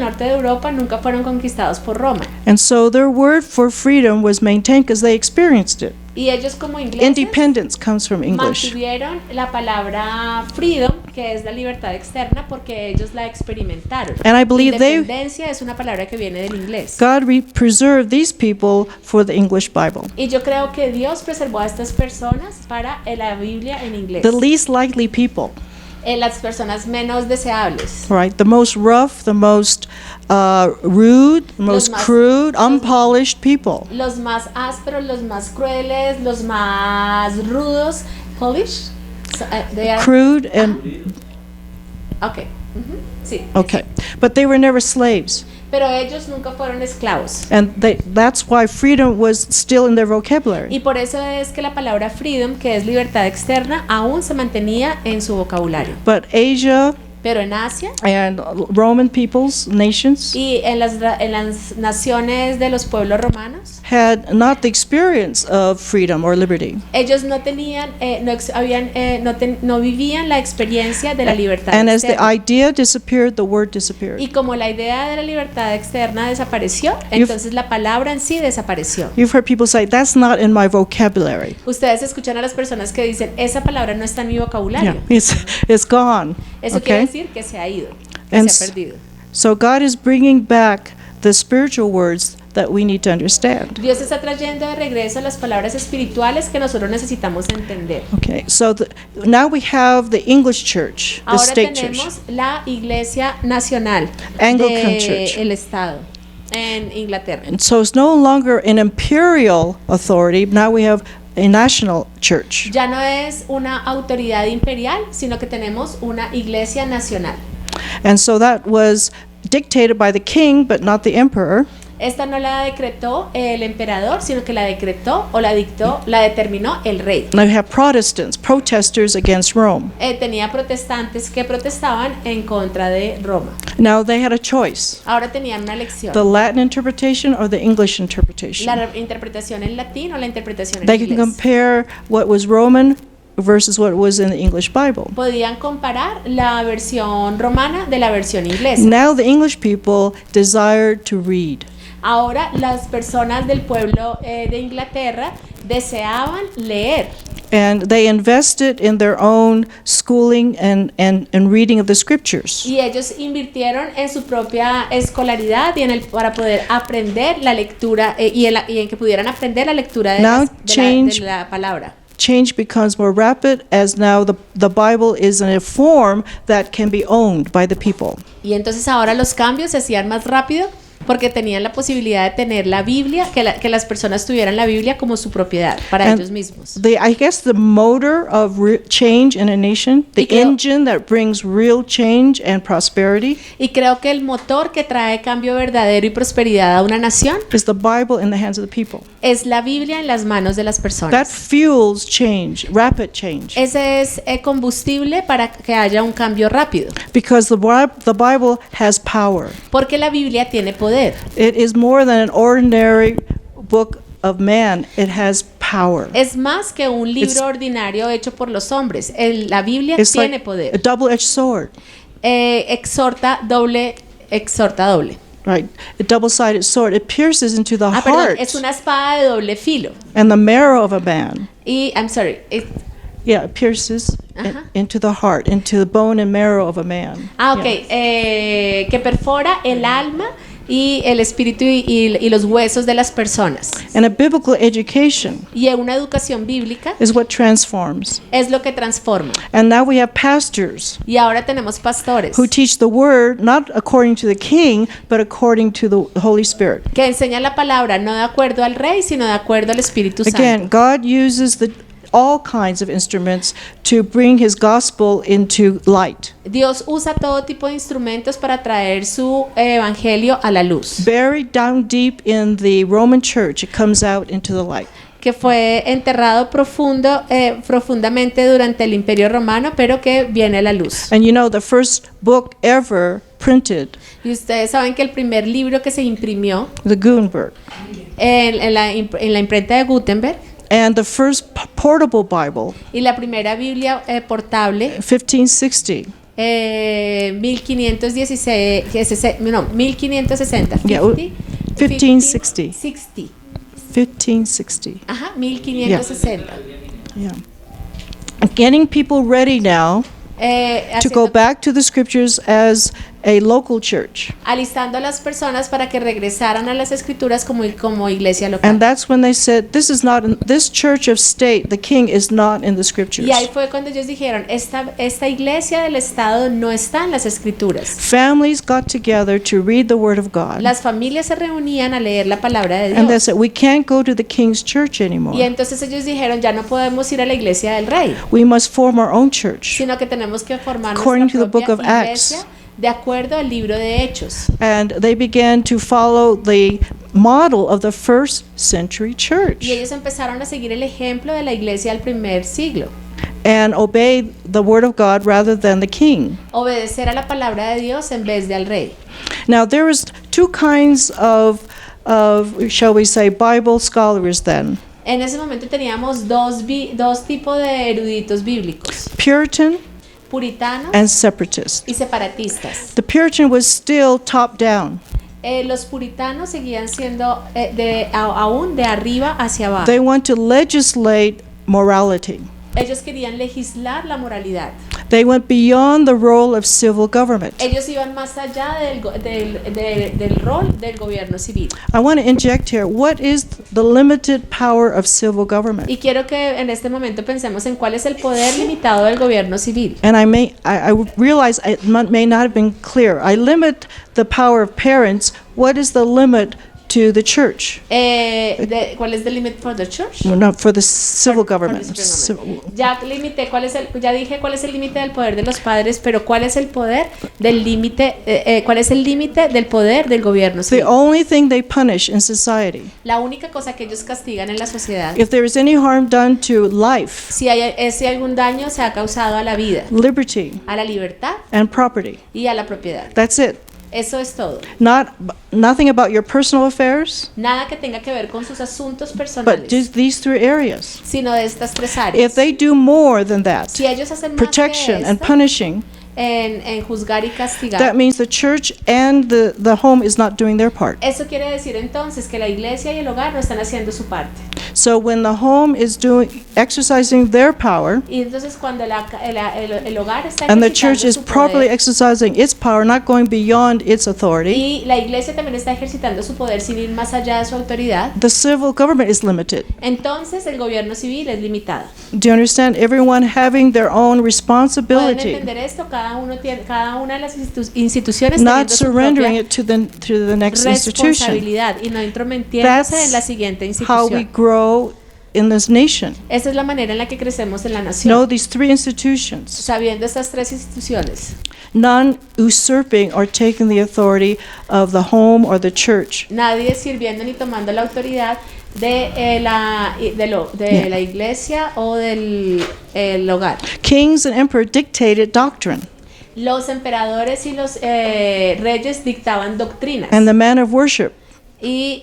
norte de Europa nunca fueron conquistados por Roma. And so their word for freedom was maintained because they experienced it. Y ellos como ingleses Independence comes from English. mantuvieron la palabra freedom, que es la libertad externa, porque ellos la experimentaron. And I believe Independencia es una palabra que viene del inglés. God preserved these people for the English Bible. Y yo creo que Dios preservó a estas personas para la Biblia en inglés. The least likely people, Las personas menos deseables. right? The most rough, the most rude, the most más- crude, unpolished people. Los más ásperos, los más crueles, los más rudos. Polish? They are, Crude and, okay. Sí. okay. But they were never slaves. Pero ellos nunca fueron esclavos. And that's why freedom was still in their vocabulary. Y por eso es que la palabra freedom, que es libertad externa, aún se mantenía en su vocabulario. But Asia Pero en Asia and Roman peoples, nations, y en las naciones de los pueblos romanos, had not the experience of freedom or liberty. ellos no tenían, no vivían la experiencia de la libertad And as the externa. idea disappeared, the word disappeared. Y como la idea de la libertad externa desapareció, entonces la palabra en sí desapareció. You've heard people say, that's not in my vocabulary. Ustedes escuchan a las personas que dicen, esa palabra no está en mi vocabulario. Yeah, it's gone. Eso quiere Okay? decir que se ha ido, que And se ha perdido. So God is bringing back the spiritual words that we need to understand. Dios está trayendo de regreso las palabras espirituales que nosotros necesitamos entender. Okay, so now we have the English church, the Ahora state church. tenemos la Iglesia Nacional Anglican Church. del Estado en Inglaterra. And so it's no longer an imperial authority, now we have a national church. Ya no es una autoridad imperial, sino que tenemos una Iglesia Nacional. And so that was dictated by the king, but not the emperor. Esta no la decretó el emperador, sino que la decretó o la dictó, la determinó el rey. Now we have Protestants, protesters against Rome. Tenía protestantes que protestaban en contra de Roma. Now they had a choice, Ahora tenían una elección. the Latin interpretation or the English interpretation. La interpretación en latín o la interpretación en They can inglés. compare what was Roman versus what was in the English Bible. Podían comparar la versión romana de la versión inglesa. Now the English people desired to read. Ahora las personas del pueblo de Inglaterra deseaban leer. And they invested in their own schooling and reading of the scriptures. Y ellos invirtieron en su propia escolaridad y para poder aprender la lectura y en que pudieran aprender la lectura de la palabra. Change becomes more rapid as now the Bible is in a form that can be owned by the people. Y entonces ahora los cambios se hacían más rápido porque tenían la posibilidad de tener la Biblia, que las personas tuvieran la Biblia como su propiedad para ellos mismos. I guess the motor of change in a nation, the engine that brings real change and prosperity, Y creo que el motor que trae cambio verdadero y prosperidad a una nación is the Bible in the hands of the people. es la Biblia en las manos de las That personas. fuels change, rapid change, Ese es combustible para que haya un cambio rápido, because the Bible has power. porque la Biblia tiene poder. It is more than an ordinary book of man. It has power. Es más que un libro ordinario hecho por los hombres. La Biblia It's tiene like a poder. double-edged sword, Exhorta doble. right? A double-sided sword. It pierces into the Perdón, heart es una espada de doble filo. and the marrow of a man. Y, Yeah, it pierces Ajá. into the heart, into the bone and marrow of a man. ok, Yeah. que perfora el alma y el espíritu y los huesos de las personas. And a biblical education Y una educación bíblica is what transforms. es lo que transforma. And now we have pastors Y ahora tenemos pastores who teach the word not according to the king, but according to the Holy Spirit. que enseñan la palabra no de acuerdo al rey, sino de acuerdo al Espíritu Santo. Again, God uses all kinds of instruments to bring his gospel into light. Dios usa todo tipo de instrumentos para traer su evangelio a la luz, Buried down deep in the Roman church, it comes out into the light. que fue enterrado profundamente durante el Imperio Romano, pero que viene a la luz. And you know, the first book ever printed, Y ustedes saben que el primer libro que se imprimió the Gutenberg, en la imprenta de Gutenberg and the first portable Bible, y la primera Biblia portable 1560. 1560. Yeah, 1560. 1560. Ajá, 1560. Yeah. Getting people ready now to go back to the scriptures as a local church. Alistando a las personas para que regresaran a las escrituras como iglesia local. And that's when they said, this church of state, the king is not in the scriptures. Y ahí fue cuando ellos dijeron, esta iglesia del Estado no está en las escrituras. Families got together to read the word of God. Las familias se reunían a leer la palabra de And they Dios. said, we can't go to the king's church Y anymore. entonces ellos dijeron, ya no podemos ir a la iglesia del rey, We must form our own church. sino que tenemos que formar According to nuestra the book propia of Acts. iglesia de acuerdo al libro de Hechos. And they began to follow the model of the first century Y church ellos empezaron a seguir el ejemplo de la iglesia del primer siglo. and obey the word of God rather than the king. Obedecer a la palabra de Dios en vez de al rey. Now there was two kinds of shall we say Bible scholars then. En ese momento teníamos dos tipos de eruditos bíblicos, Puritan puritanos and separatist. y separatistas. The Puritan was still top down. Los puritanos seguían siendo aún de arriba hacia abajo. They want to legislate morality. Ellos querían legislar la moralidad. They went beyond the role of civil government. Ellos iban más allá del rol del gobierno civil. I want to inject here, what is the limited power of civil government? Y quiero que en este momento pensemos en cuál es el poder limitado del gobierno civil. And I realize it may not have been clear. I limit the power of parents. What is the limit to the church? ¿Cuál es the limit for the church? No, for the civil For government. the civil government. Ya dije cuál es el límite del poder de los padres, pero ¿cuál es el poder del límite? ¿Cuál es el límite del poder del gobierno The civil? only thing they punish in society, La única cosa que ellos castigan en la sociedad, if there is any harm done to life, si algún daño se ha causado a la vida, liberty, a la libertad and property, y a la propiedad. that's it. Eso es todo. Nothing about your personal affairs, Nada que tenga que ver con sus asuntos but personales, just these 3 areas. sino de estas 3 If áreas. they do more than that, Si ellos hacen más que protection and esto, punishing, en juzgar y castigar, that means the church and the home is not doing their part. eso quiere decir entonces que la iglesia y el hogar no están haciendo su parte. So when the home is exercising their power, Y entonces cuando el hogar está and the ejercitando church is su properly poder, exercising its power, not going beyond its authority, y la iglesia también está ejercitando su poder sin ir más allá de su autoridad, the civil government is limited. entonces el gobierno civil es limitado. Do you understand? Everyone having their own ¿Pueden responsibility, entender esto? Cada una de las instituciones not teniendo su surrendering propia it to the next institution. responsabilidad y no intrometiéndose That's en la siguiente how we institución. grow in this nation. Esa es la manera en la que crecemos en la Know nación, these 3 institutions, sabiendo estas 3 instituciones, none usurping or taking the authority of the home or the church. nadie sirviendo ni tomando la autoridad de la iglesia o del el hogar. Kings and emperors dictated doctrine, Los emperadores y los reyes dictaban doctrinas and the manner of worship. y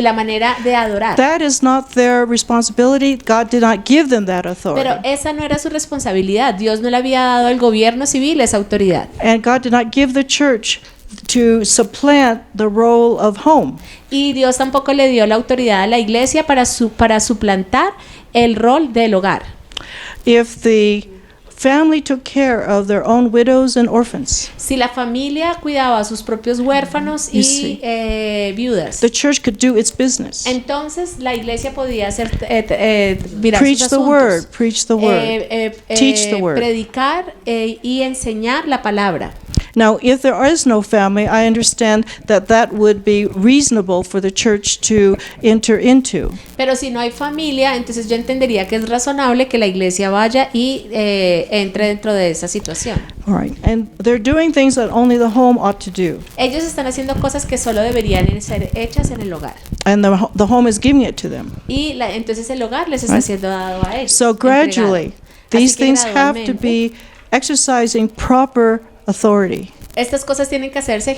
la manera de adorar. That is not their responsibility. God did not give them that authority. Pero esa no era su responsabilidad. Dios no le había dado al gobierno civil esa autoridad. And God did not give the church to supplant the role of home. Y Dios tampoco le dio la autoridad a la iglesia para suplantar el rol del hogar. If the family took care of their own widows and orphans, Si la familia cuidaba a sus propios huérfanos You y see. viudas, the church could do its business. entonces la iglesia podía hacer mirar Preach sus the asuntos. word, preach the word. Teach the word. Predicar y enseñar la palabra. Now, if there is no family, I understand that that would be reasonable for the church to enter into. Pero si no hay familia, entonces yo entendería que es razonable que la iglesia vaya y entre dentro de esa situación. All right. And they're doing things that only the home ought to do. Ellos están haciendo cosas que solo deberían ser hechas en el hogar. And the home is giving it to them. Y entonces el hogar les está Right. siendo dado a ellos. So gradually, entregado. these Así que things have to gradualmente, be exercising proper authority. estas cosas tienen que hacerse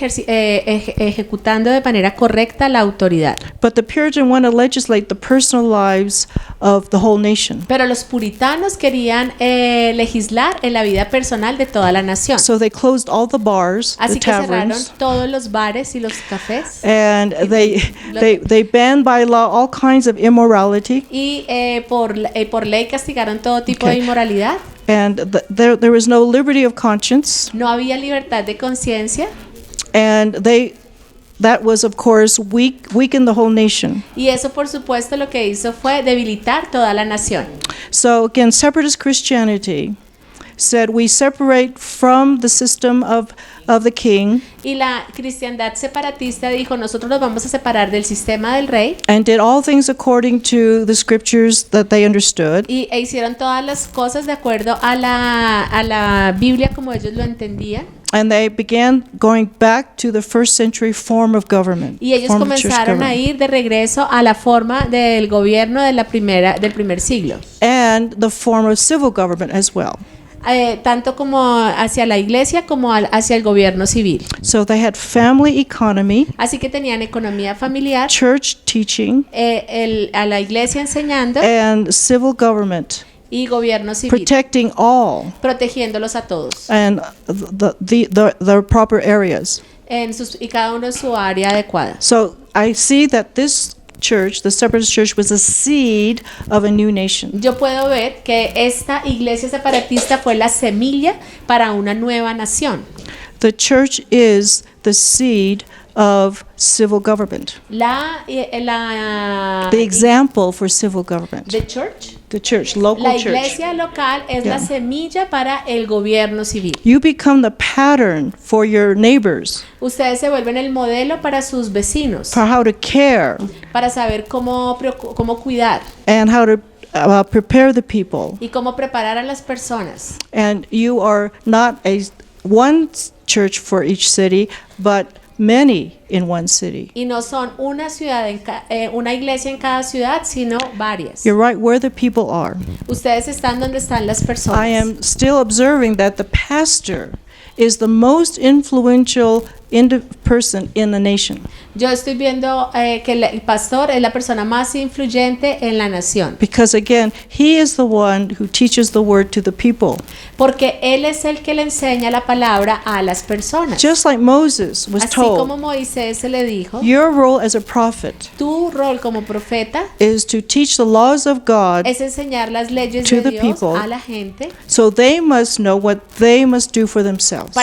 ejecutando de manera correcta la autoridad. But the Puritan want to legislate the personal lives of the whole nation. Pero los puritanos querían legislar en la vida personal de toda la nación. So they closed all the bars, Así the que cerraron taverns, todos los bares y los cafés. and they banned by law all kinds of immorality. Y por ley castigaron todo tipo de Okay. inmoralidad. And there was no liberty of conscience, No había libertad de conciencia. and that was, of course, weakened the whole nation. Y eso, por supuesto, lo que hizo fue debilitar toda la nación. So again, separatist Christianity said we separate from the system of the king, Y la cristiandad separatista dijo, nosotros nos vamos a separar del sistema del rey. and did all things according to the scriptures that they understood. E hicieron todas las cosas de acuerdo a la Biblia como ellos lo entendían. And they began going back to the first century form of government. Y ellos form of church comenzaron a government. ir de regreso a la forma del gobierno del primer siglo. And the form of civil government as well. Tanto como hacia la iglesia como hacia el gobierno civil. So they had family economy, Así que tenían economía familiar, church teaching, a la iglesia enseñando and civil government, y gobierno civil, protecting all protegiéndolos a todos and the proper areas. y cada uno en su área adecuada. So I see that this church, the separatist church, was a seed of a new nation. Yo puedo ver que esta iglesia separatista fue la semilla para una nueva nación. The church is the seed of civil government, the example for civil government. the church, The church, local la church. iglesia local es la Yeah. semilla para el gobierno civil. You become the pattern for your neighbors, Ustedes se vuelven el modelo para sus vecinos, for how to care para saber cómo cuidar and how to prepare the people. y cómo preparar a las personas. And you are not one church for each city, but many in one city. Y no son una iglesia en cada ciudad, sino varias. You're right where the people are. Ustedes están donde están las personas. I am still observing that the pastor is the most influential person in the nation. Yo estoy viendo que el pastor es la persona más influyente en la nación, Because again, he is the one who teaches the word to the people. porque él es el que le enseña la palabra a las personas. Just like Moses was Así como told, Moisés se le dijo, your role as a prophet tu rol como profeta is to teach the laws of God, es enseñar las leyes to de the Dios people, a la gente so they must know what they must do for themselves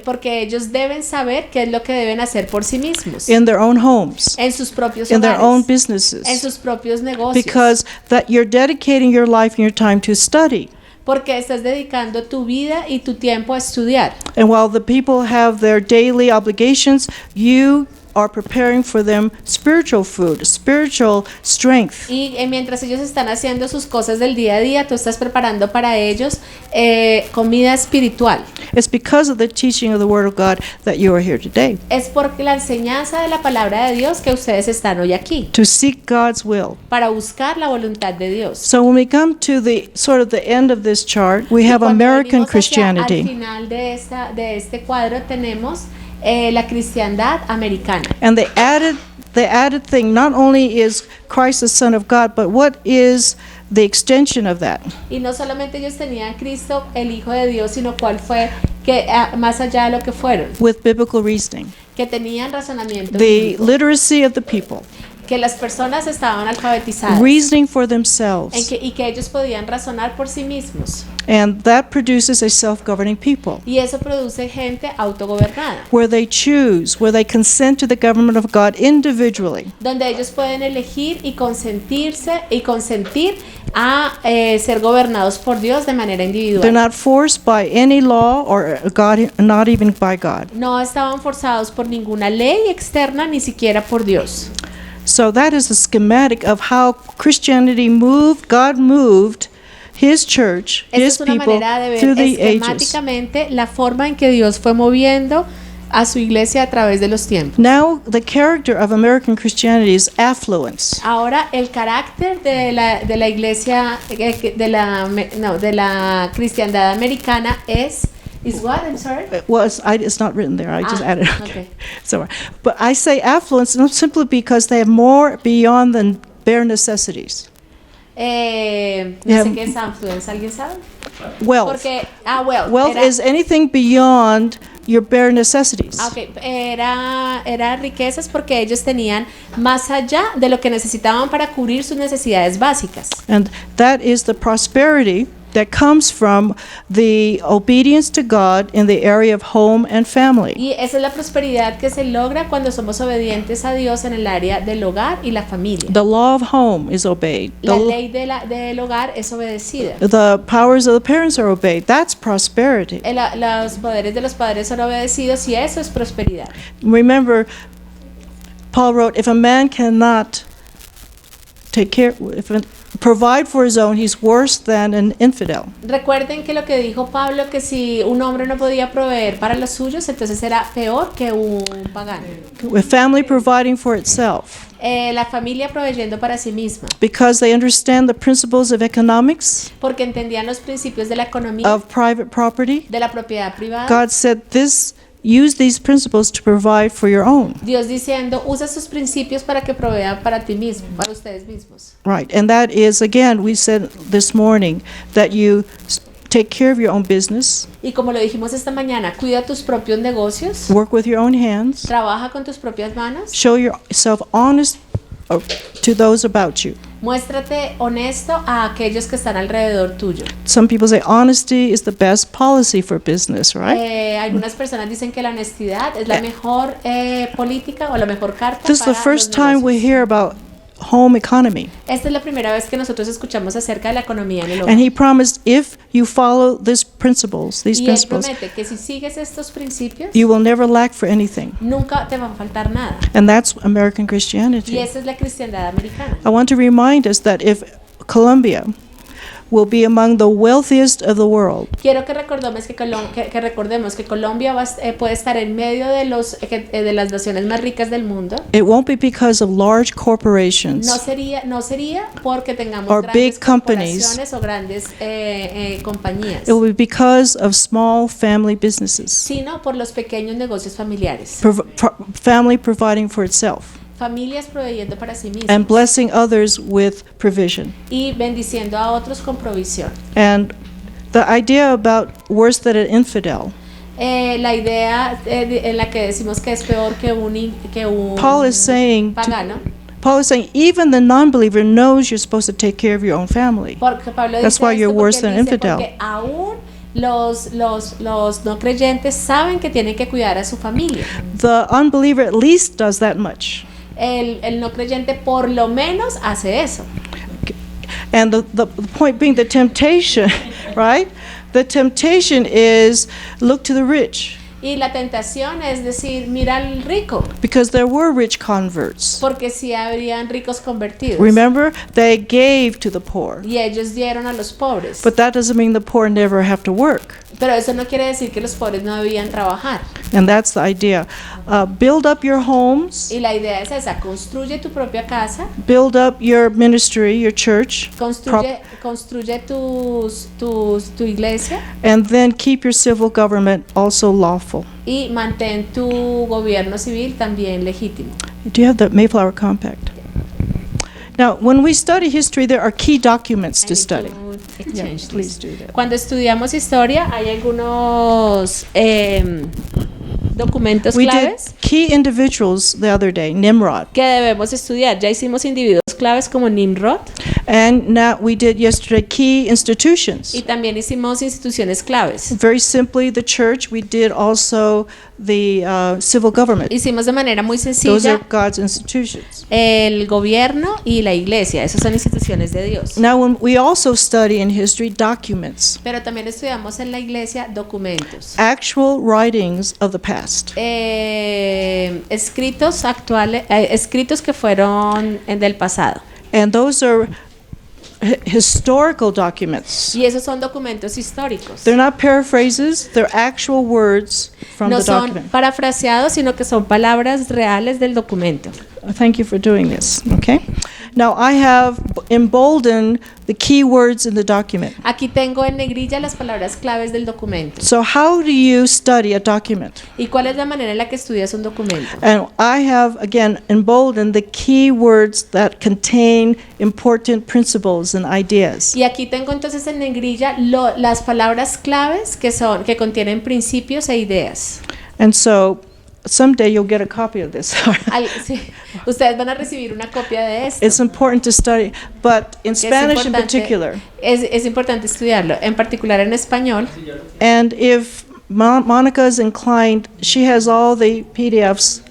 porque ellos deben saber qué es lo que deben hacer por sí mismos, in their own homes, en sus propios in their own hogares, en businesses, sus propios negocios, because that you're dedicating your life and your time to study. porque estás dedicando tu vida y tu tiempo a estudiar. And while the people have their daily obligations, you are preparing for them spiritual food, spiritual strength. Y mientras ellos están haciendo sus cosas del día a día, tú estás preparando para ellos comida espiritual. It's because of the teaching of the Word of God that you are here today, Es porque la enseñanza de la palabra de Dios que ustedes están hoy aquí, to seek God's will. para buscar la voluntad de Dios. So when we come to the sort of the end of this chart, we have Y cuando American venimos hacia al Christianity. final de este cuadro tenemos la cristiandad americana. And the added thing not only is Christ the Son of God, but what is the extension of that? Y no solamente ellos tenían Cristo, el Hijo de Dios, sino cuál fue que más allá de lo que fueron, With biblical reasoning. que tenían razonamiento The bíblico, literacy of the people, que las personas estaban alfabetizadas reasoning for themselves. y que ellos podían razonar por sí mismos. And that produces a self-governing people, Y eso produce gente autogobernada, where they choose, where they consent to the government of God individually. donde ellos pueden elegir y consentir a ser gobernados por Dios de manera They're individual. not forced by any law or God, not even by God. No estaban forzados por ninguna ley externa, ni siquiera por Dios. So that is a schematic of how Christianity moved, God moved His church, Esa His es una people manera de ver through the ages. esquemáticamente la forma en que Dios fue moviendo a su iglesia a través de los tiempos. Now, the character of American Christianity is affluence. Ahora el carácter de la iglesia de la cristiandad americana is what? I'm sorry. It's not written there. I just Ah, added. okay. So, but I say affluence not simply because they have more beyond than bare necessities. No Yeah. sé qué es affluence, ¿alguien sabe? Wealth. Porque Wealth is anything beyond your bare necessities. era riquezas porque ellos tenían más allá de lo que necesitaban para cubrir sus necesidades básicas. And that is the prosperity that comes from the obedience to God in the area of home and family. Y esa es la prosperidad que se logra cuando somos obedientes a Dios en el área del hogar y la familia. The law of home is obeyed. La ley del hogar es obedecida. The powers of the parents are obeyed. That's prosperity. Los poderes de los padres son obedecidos y eso es prosperidad. Remember, Paul wrote, if a man cannot provide for his own, he's worse than an infidel. Recuerden que lo que dijo Pablo, que si un hombre no podía proveer para los suyos, entonces era peor que un pagano. With family providing for itself, La familia proveyendo para sí misma, because they understand the principles of economics, porque entendían los principios de la economía, of private property. de la propiedad privada. God said use these principles to provide for your own. Dios diciendo, usa sus principios para que provean para ti mismo, para ustedes mismos. Right, and that is, again, we said this morning, that you take care of your own business, Y como lo dijimos esta mañana, cuida tus propios negocios, work with your own hands, trabaja con tus propias manos, show yourself honest to those about you. muéstrate honesto a aquellos que están alrededor tuyo. Some people say honesty is the best policy for business, right? Algunas personas dicen que la honestidad es la mejor política o la mejor carta This is the para first los time we negocios. hear about home economy. Esta es la primera vez que nosotros escuchamos acerca de la economía en el hogar. And he promised if you follow these principles, Y él promete que si sigues estos principios, you will never lack for anything. nunca te va a faltar nada. And that's American Y Christianity. esa es la cristiandad americana. I want to remind us that if Colombia will be among the wealthiest of the world. Quiero que recordemos que Colombia puede estar en medio de de las naciones más ricas del mundo. It won't be because of large corporations No sería porque tengamos or grandes big companies. corporaciones o grandes compañías, It will be because of small family businesses. sino por los pequeños negocios familiares. Family providing for itself Familias proveyendo para sí mismas and blessing others with provision. y bendiciendo a otros con provisión. And the idea about worse than an infidel, La idea en la que decimos que es peor que un Paul is saying pagano, even the non-believer knows you're supposed to take care of your own family. porque Pablo That's dice why you're esto worse porque than dice, infidel. porque aún los no creyentes saben que tienen que cuidar a su familia. The unbeliever at least does that much. El no creyente por lo menos hace eso. And the point being the temptation, right? The temptation is look to the rich, Y la tentación es decir, mira al rico, because there were rich converts. porque sí habrían ricos convertidos. Remember, they gave to the poor. Y ellos dieron a los pobres. But that doesn't mean the poor never have to work. Pero eso no quiere decir que los pobres no debían trabajar. And that's the idea. Build up your homes, Y la idea es esa, construye tu propia casa, build up your ministry, your church, construye tu iglesia and then keep your civil government also lawful. y mantén tu gobierno civil también legítimo. Do you have the Mayflower Compact? Now, when we study history, there are key documents to study. Yeah, please do that. Cuando estudiamos historia hay algunos documentos We did claves key individuals the other day, Nimrod. que debemos estudiar. Ya hicimos individuos claves como Nimrod And now we did yesterday key institutions. y también hicimos instituciones claves. Very simply, the church. We did also the civil government. Hicimos de manera muy Those are sencilla God's institutions. el gobierno y la iglesia. Esas son instituciones de Dios. Now, when we also study in history documents, Pero también estudiamos en la iglesia documentos. actual writings of the past. Escritos actuales, escritos que fueron del pasado. And those are historical documents. Y esos son documentos históricos. They're not paraphrases, they're actual words from No the son document. parafraseados, sino que son palabras reales del documento. Thank you for doing this, okay? Now, I have emboldened the key words in the document. Aquí tengo en negrilla las palabras claves del documento. So how do you study a document? ¿Y cuál es la manera en la que estudias un documento? And I have, again, emboldened the key words that contain important principles and ideas. Y aquí tengo entonces en negrilla las palabras claves que contienen principios e ideas. And so someday you'll get a copy of this. Sí, ustedes van a recibir una copia de esto. It's important to study, but in Spanish in particular. Es importante estudiarlo, en particular en español. And if Monica is inclined, she has all the PDFs.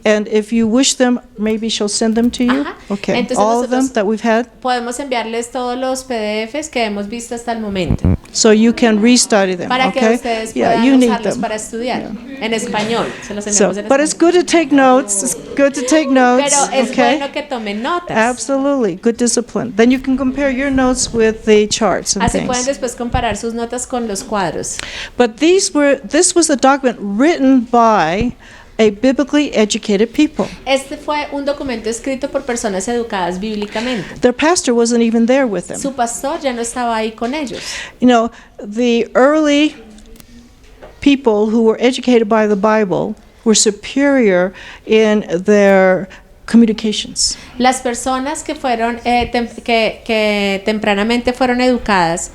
And if you wish them, maybe she'll send them to you. Ajá. Okay, Entonces all of them nosotros that we've had, podemos enviarles todos los PDFs que hemos visto hasta el momento so you can restudy them. para que Okay, ustedes yeah, puedan you need usarlos them. para estudiar en español. Se los So, enviamos en but it's español. good to take notes. It's good to take notes. Pero es Okay, bueno que tomen notas. absolutely, good discipline. Then you can compare your notes with the charts and Así pueden things. después comparar sus notas con los cuadros. But this was a document written by a biblically educated people. Este fue un documento escrito por personas educadas bíblicamente. Their pastor wasn't even there with them. Su pastor ya no estaba ahí con ellos. You know, the early people who were educated by the Bible were superior in their communications. Las personas que fueron que tempranamente fueron educadas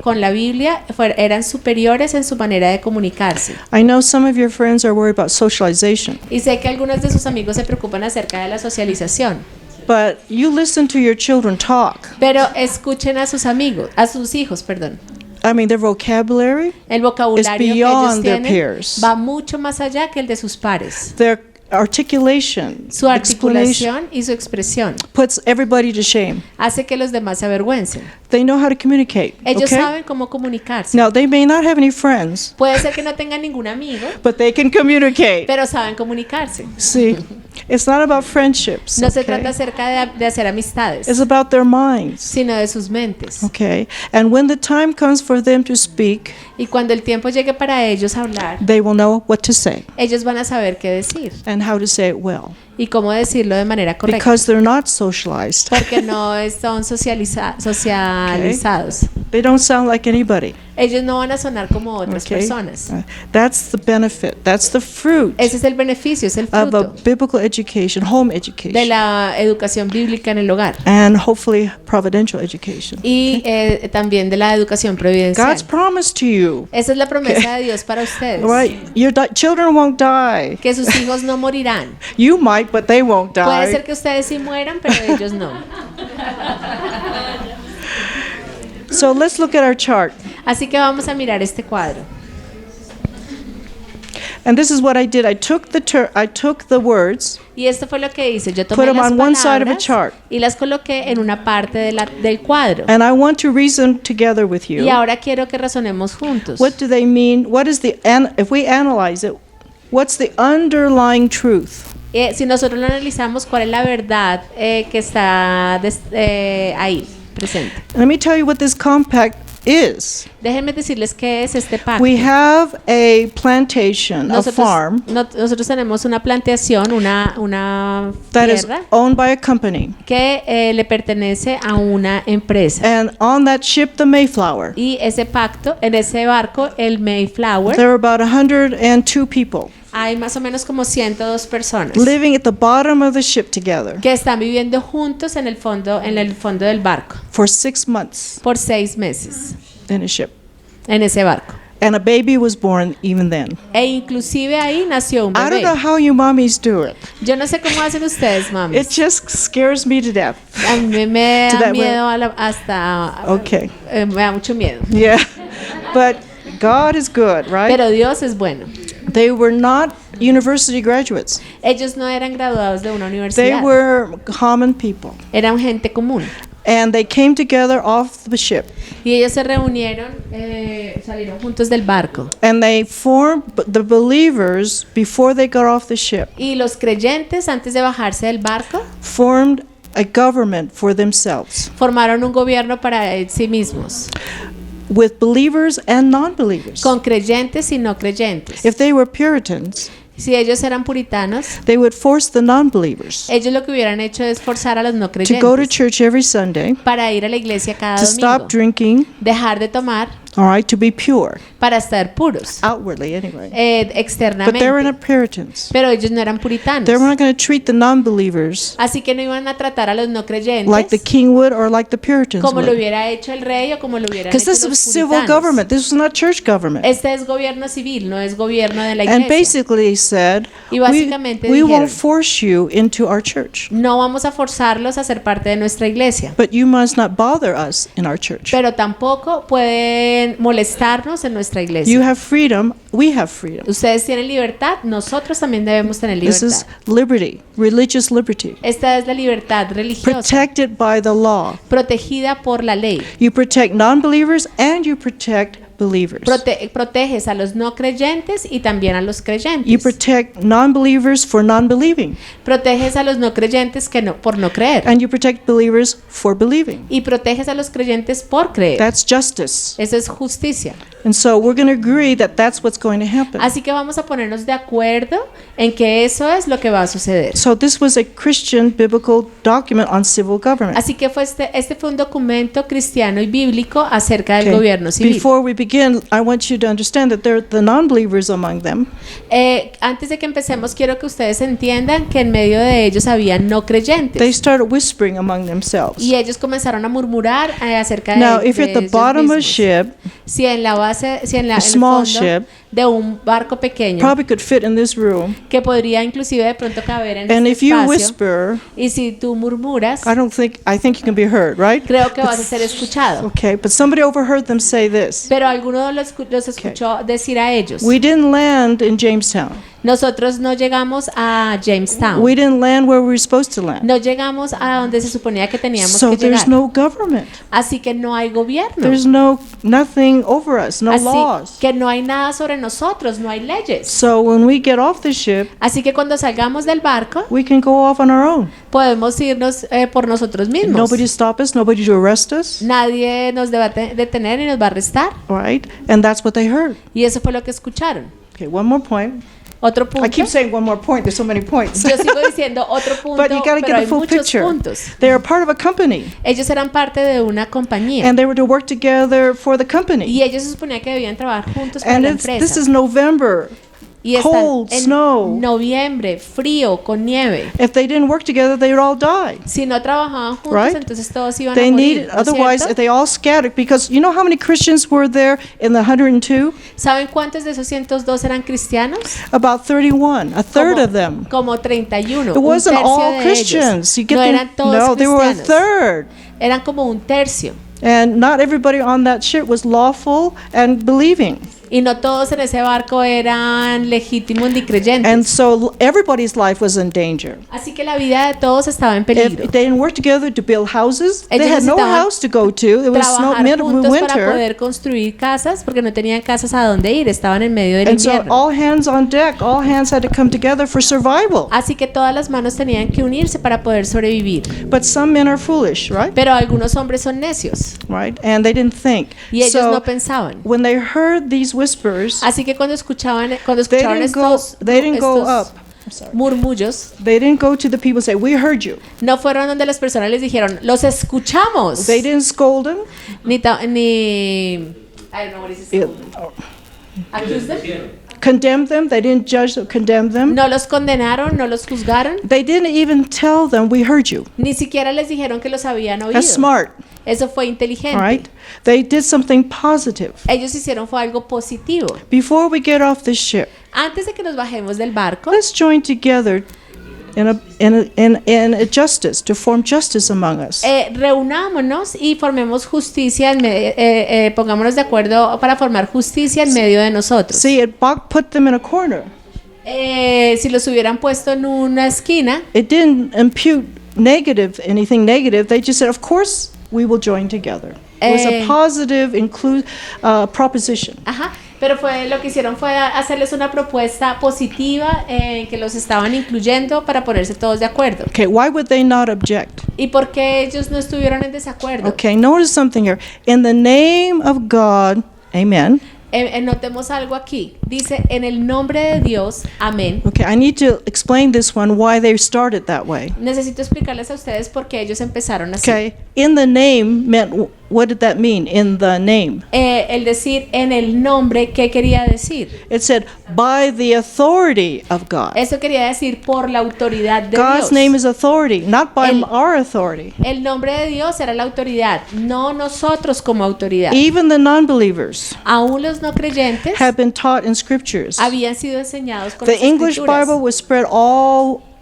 con la Biblia eran superiores en su manera de comunicarse. I know some of your friends are worried about socialization, Y sé que algunos de sus amigos se preocupan acerca de la socialización. but you listen to your children talk. Pero escuchen a sus amigos, a sus hijos, perdón. I mean, their vocabulary, El vocabulario que ellos beyond their tienen peers. va mucho más allá que el de sus pares. their articulation, Su explanation, articulación y su expresión puts everybody to shame. hace que los demás se avergüencen. They know how to communicate. Ellos Okay? saben cómo comunicarse. Now, they may not have any friends, Puede ser que no tengan ningún amigo, but they can communicate. pero saben comunicarse. See, it's not about friendships. No se Okay? trata acerca de hacer amistades, It's about their minds. sino de sus mentes. Okay? And when the time comes for them to speak, Y cuando el tiempo llegue para ellos hablar, they will know what to say ellos van a saber qué decir and how to say it well. y cómo decirlo de manera correcta. Because they're not socialized. Porque no son socializados. They don't sound like anybody. Ellos no van a sonar como otras Okay? personas. That's the benefit. That's the fruit Ese es el beneficio, es el of a fruto biblical education, home de education, la educación bíblica en el hogar and hopefully providential education. y también de la educación providencial. God's promise to you, Esa es la promesa de Dios para ustedes. right? Your children won't die. Que sus hijos no morirán. You might, but they won't Puede ser die. que ustedes sí mueran, pero ellos no. So let's look at our chart. Así que vamos a mirar este cuadro. And this is what I did. I took the words, Y esto fue lo que hice. Yo Put tomé 'em las on one side of a palabras chart. y las coloqué en una parte del cuadro. and I want to reason together with Y you. ahora quiero que razonemos juntos. What do they mean? What is if we analyze it, what's the underlying truth? Si nosotros lo analizamos, ¿cuál es la verdad que está ahí presente? Let me tell you what this compact is. Déjenme decirles qué es este pacto. We have a plantation, a farm, Nosotros tenemos una plantación, una that is tierra owned by a company. que le pertenece a una empresa. And on that ship, the Mayflower, Y ese pacto, en ese barco, el Mayflower, there are about 102 people hay más o menos como 102 personas living at the bottom of the ship together que están viviendo juntos en el fondo del barco for 6 months por 6 meses in a ship. en ese barco. And a baby was born even then. E inclusive ahí nació un I don't bebé. know how you mommies do it. Yo no sé cómo hacen ustedes, mami. It just scares me to death. A mí me To da that miedo hasta Okay. Me da mucho miedo. Yeah. But God is good, right? Pero Dios es bueno. They were not university graduates. Ellos no eran graduados de una They universidad. were common people. Eran gente común. And they came together off the ship. Y ellos se reunieron, salieron juntos del barco. And they formed the believers before they got off the ship, Y los creyentes, antes de bajarse del barco, formed a government for themselves formaron un gobierno para sí mismos, with believers and non-believers. con creyentes y no creyentes. If they were Puritans, Si ellos eran puritanos, they would force the non-believers ellos lo que hubieran hecho es forzar a los no to go to creyentes church every Sunday, para ir a la iglesia cada to stop domingo, drinking, dejar de tomar all right, to be pure, para estar puros, outwardly anyway. But they were externamente. not Puritans. Pero ellos no eran puritanos. They were not going to treat the non-believers Así que no iban a tratar a los no creyentes like the king would or like the Puritans como lo would. hubiera hecho el rey o como lo hubieran Because hecho this los was civil puritanos. government. This was not church government. Este es gobierno civil, no es gobierno de la And iglesia. basically he said, Y we básicamente won't dijeron, force you into our church, no vamos a forzarlos a ser parte de nuestra iglesia, but you must not bother us in our church. pero tampoco pueden molestarnos en nuestra iglesia. You have freedom, we have freedom. Ustedes tienen libertad, nosotros también debemos tener This libertad. is liberty, religious liberty, Esta es la libertad religiosa, protected by the law. protegida por la ley. You protect non-believers and you protect believers. Proteges a los no creyentes y también a los You creyentes. protect non-believers for non-believing, Proteges a los no creyentes por no creer. and you protect believers for believing. Y proteges a los creyentes por creer. That's justice. Eso es justicia. And so we're going to agree that that's what's going to happen. Así que vamos a ponernos de acuerdo en que eso es lo que va a suceder. So this was a Christian biblical document on civil government. Así que este fue un documento cristiano y bíblico acerca del Okay. gobierno civil. Before we begin, I want you to understand that there are the non-believers among them, Antes de que empecemos, quiero que ustedes entiendan que en medio de ellos había no they creyentes. started whispering among themselves. Y ellos comenzaron a murmurar acerca Now, de if you're at the ellos bottom of a mismos. ship, Si en la base, si en a el small fondo ship, de un barco pequeño probably could fit in this room, que podría inclusive de pronto caber en and este if you espacio, whisper, y si tú murmuras, I think you can be heard, right? creo que vas a ser escuchado. Okay, but somebody overheard them say this. Pero alguno los escuchó decir a ellos, We didn't land in Jamestown. Nosotros no llegamos a Jamestown. We didn't land where we were supposed to land. No llegamos a donde se suponía que teníamos So que there's llegar. no government. Así que no hay gobierno. There's nothing over us, no Así laws. que no hay nada sobre nosotros, no hay leyes. So when we get off the ship, Así que cuando salgamos del barco, we can go off on our own. podemos irnos por nosotros mismos. Nobody stop us, nobody to arrest us, Nadie nos va a detener y nos va a arrestar. right? And that's what they heard. Y eso fue lo que escucharon. Okay, one more point. Otro punto. I keep saying one more point. There's so many points. Yo sigo diciendo otro punto, But you got to pero get hay the full muchos picture. puntos. They are part of a company, Ellos eran parte de una compañía and they were to work together for the company. y ellos se suponía que debían trabajar juntos para And la this empresa. is November. Y están cold, en snow. noviembre, frío, con nieve. If they didn't work together, they would all die. Si no trabajaban juntos, Right? entonces todos iban They a morir. needed, ¿no es otherwise, cierto? if they all scattered, because you know how many Christians were there in the 102? ¿Saben cuántos de esos 102 eran cristianos? About 31, a third Como- of them. Como 31. It un wasn't tercio all de Christians. ellos. No eran todos no, they were a cristianos. third. Eran como un tercio. And not everybody on that ship was lawful and believing. Y no todos en ese barco eran legítimos ni creyentes. And so everybody's life was in danger. Así que la vida de todos estaba en If peligro. they didn't work together to build houses, they Ellos had no necesitaban house to go to. It was snow, Trabajar juntos para winter. poder construir casas porque no tenían casas a dónde ir, estaban en medio del And so invierno. all hands on deck, all hands had to come together for survival. Así que todas las manos tenían que unirse para poder sobrevivir. But some men are foolish, right? Pero algunos hombres son necios Right? And they didn't think. y ellos So no pensaban. when they heard these whispers, Así que cuando escucharon they estos, didn't go estos up. I'm sorry. murmullos, They didn't go to the people and say, "We heard you." no fueron donde las personas les dijeron, los escuchamos. They didn't scold them. Ni I don't know what is it. Accuse them. Condemn them. They didn't judge them, condemn them. No los condenaron, no los juzgaron, They didn't even tell them, "We heard you." ni siquiera les dijeron que los habían oído. That's smart, Eso fue inteligente. all right? They did something positive. Ellos hicieron fue algo positivo. Before we get off this ship, Antes de que nos bajemos del barco, let's join together in a justice, to form justice among us. reunámonos y formemos justicia, pongámonos de acuerdo para formar justicia en medio de nosotros. See, it put them in a corner. Si los hubieran puesto en una esquina, It didn't impute anything negative. They just said, "Of course, we will join together." It was a positive proposition. ajá, pero lo que hicieron fue hacerles una propuesta positiva en que los estaban incluyendo para ponerse todos de acuerdo. Okay, why would they not object? ¿Y por qué ellos no estuvieron en desacuerdo? Okay, notice something here. In the name of God, amen. Notemos algo aquí. Dice, en el nombre de Dios, amén. Okay, I need to explain this one, why they started that way. Necesito explicarles a ustedes por qué ellos empezaron así. Okay, in the name meant, what did that mean? In the name. El decir en el nombre, ¿qué quería decir? It said, by the authority of God. Eso quería decir por la autoridad de God's Dios. name is authority, not by El- our authority. El nombre de Dios era la autoridad, no nosotros como autoridad. Even the non-believers Aún los no creyentes have been taught in scriptures. habían sido enseñados con The las English escrituras. Bible was spread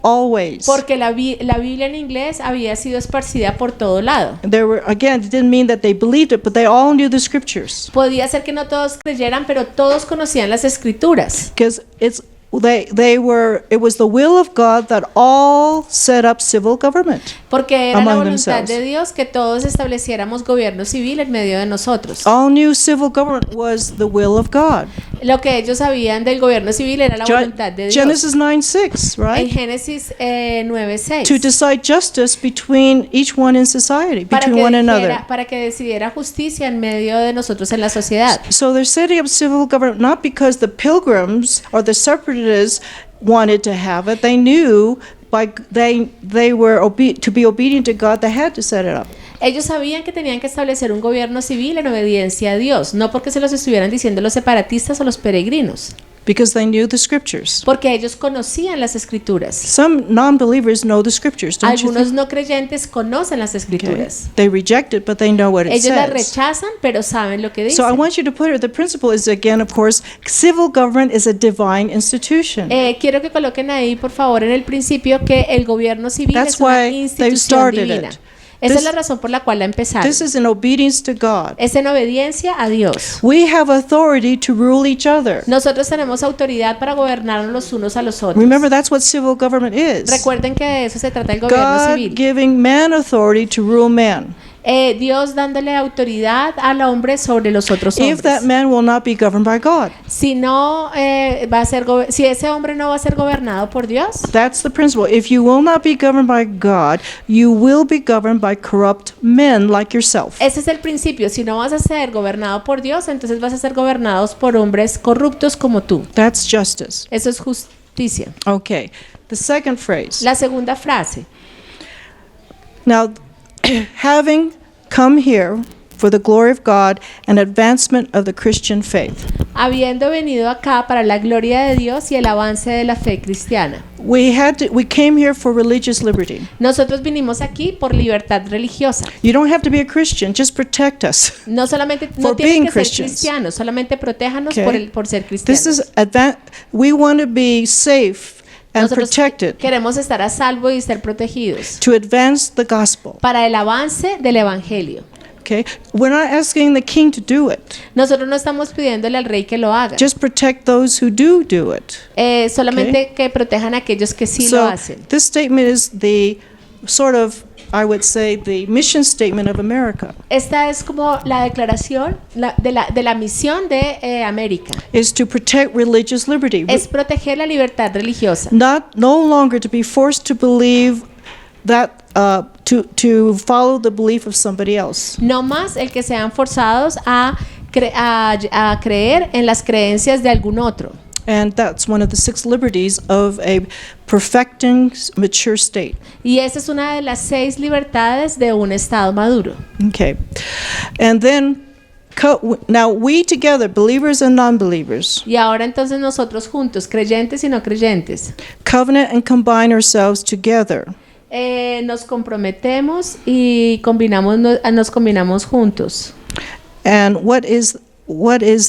always. Porque la Biblia en inglés había sido esparcida por todo lado. There were, again, it didn't mean that they believed it, but they all knew the scriptures. Podía ser que no todos creyeran, pero todos conocían las escrituras. Because it was the will of God that all set up civil government. Porque era la Among voluntad themselves. de Dios que todos estableciéramos gobierno civil en medio de nosotros. All knew civil government was the will of God. Lo que ellos sabían del gobierno civil era la voluntad de Dios. Genesis 9:6, En right? Génesis 9:6. To decide justice between each one in society, between one another. Para que decidiera justicia en medio de nosotros en la sociedad. So they're setting up civil government not because the pilgrims or the separatists wanted to have it. They knew they were to be obedient to God, they had to set it up. Ellos sabían que tenían que establecer un gobierno civil en obediencia a Dios, no porque se los estuvieran diciendo los separatistas o los peregrinos, Because they knew the scriptures. porque ellos conocían las escrituras. Some non-believers know the scriptures, don't you Algunos think? no creyentes conocen las Okay. escrituras. They reject it, but they know what it Ellos las says. rechazan, pero saben lo que So I dicen. want you to put it, the principle is again, of course, civil government is a divine institution. Quiero que coloquen ahí, por favor, en el principio que el gobierno civil That's es una why they've institución started divina. it. Esa es This- la razón por la cual la empezaron. This is in obedience to God. Es en obediencia a Dios. We have authority to rule each other. Nosotros tenemos autoridad para gobernarnos los unos a los otros. Remember, that's what civil government is. Recuerden que de eso se trata el gobierno God civil. giving man authority to rule man. Dios dándole autoridad al hombre sobre los otros If that hombres. man will not be governed by God. Si no va a ser si ese hombre no va a ser gobernado por Dios, That's the principle. If you will not be governed by God, you will be governed by corrupt men like yourself. ese es el principio. Si no vas a ser gobernado por Dios, entonces vas a ser gobernados por hombres corruptos como tú. That's justice. Eso es justicia. Okay. The second phrase. La segunda frase. Now, having come here for the glory of God and advancement of the Christian faith. Habiendo venido acá para la gloria de Dios y el avance de la fe cristiana. We came here for religious liberty. Nosotros vinimos aquí por libertad religiosa. You don't have to be a Christian, just protect us. No solamente For no tienen being que ser Christians. cristianos, solamente protéjanos Okay. por ser This cristianos. is we want to be safe and Nosotros protected queremos estar a salvo y ser protegidos to advance the gospel. para el avance del evangelio. Okay? We're not asking the king to do it. Nosotros no estamos pidiéndole al rey que lo haga. Just protect those who do it. Solamente que protejan a aquellos que sí lo So hacen. this statement is the sort of, I would say, the mission statement of America. Esta es como la declaración de la misión de América. Is to protect religious liberty. Es proteger la libertad religiosa. No longer to be forced to believe that to follow the belief of somebody else. No más el que sean forzados a creer en las creencias de algún otro. And that's one of the 6 liberties of a perfecting mature state. Y esa es una de las 6 libertades de un estado maduro. Okay. And then now we together, believers and non-believers, Y ahora entonces nosotros juntos, creyentes y no creyentes, covenant and combine ourselves together nos comprometemos y nos combinamos juntos. And what is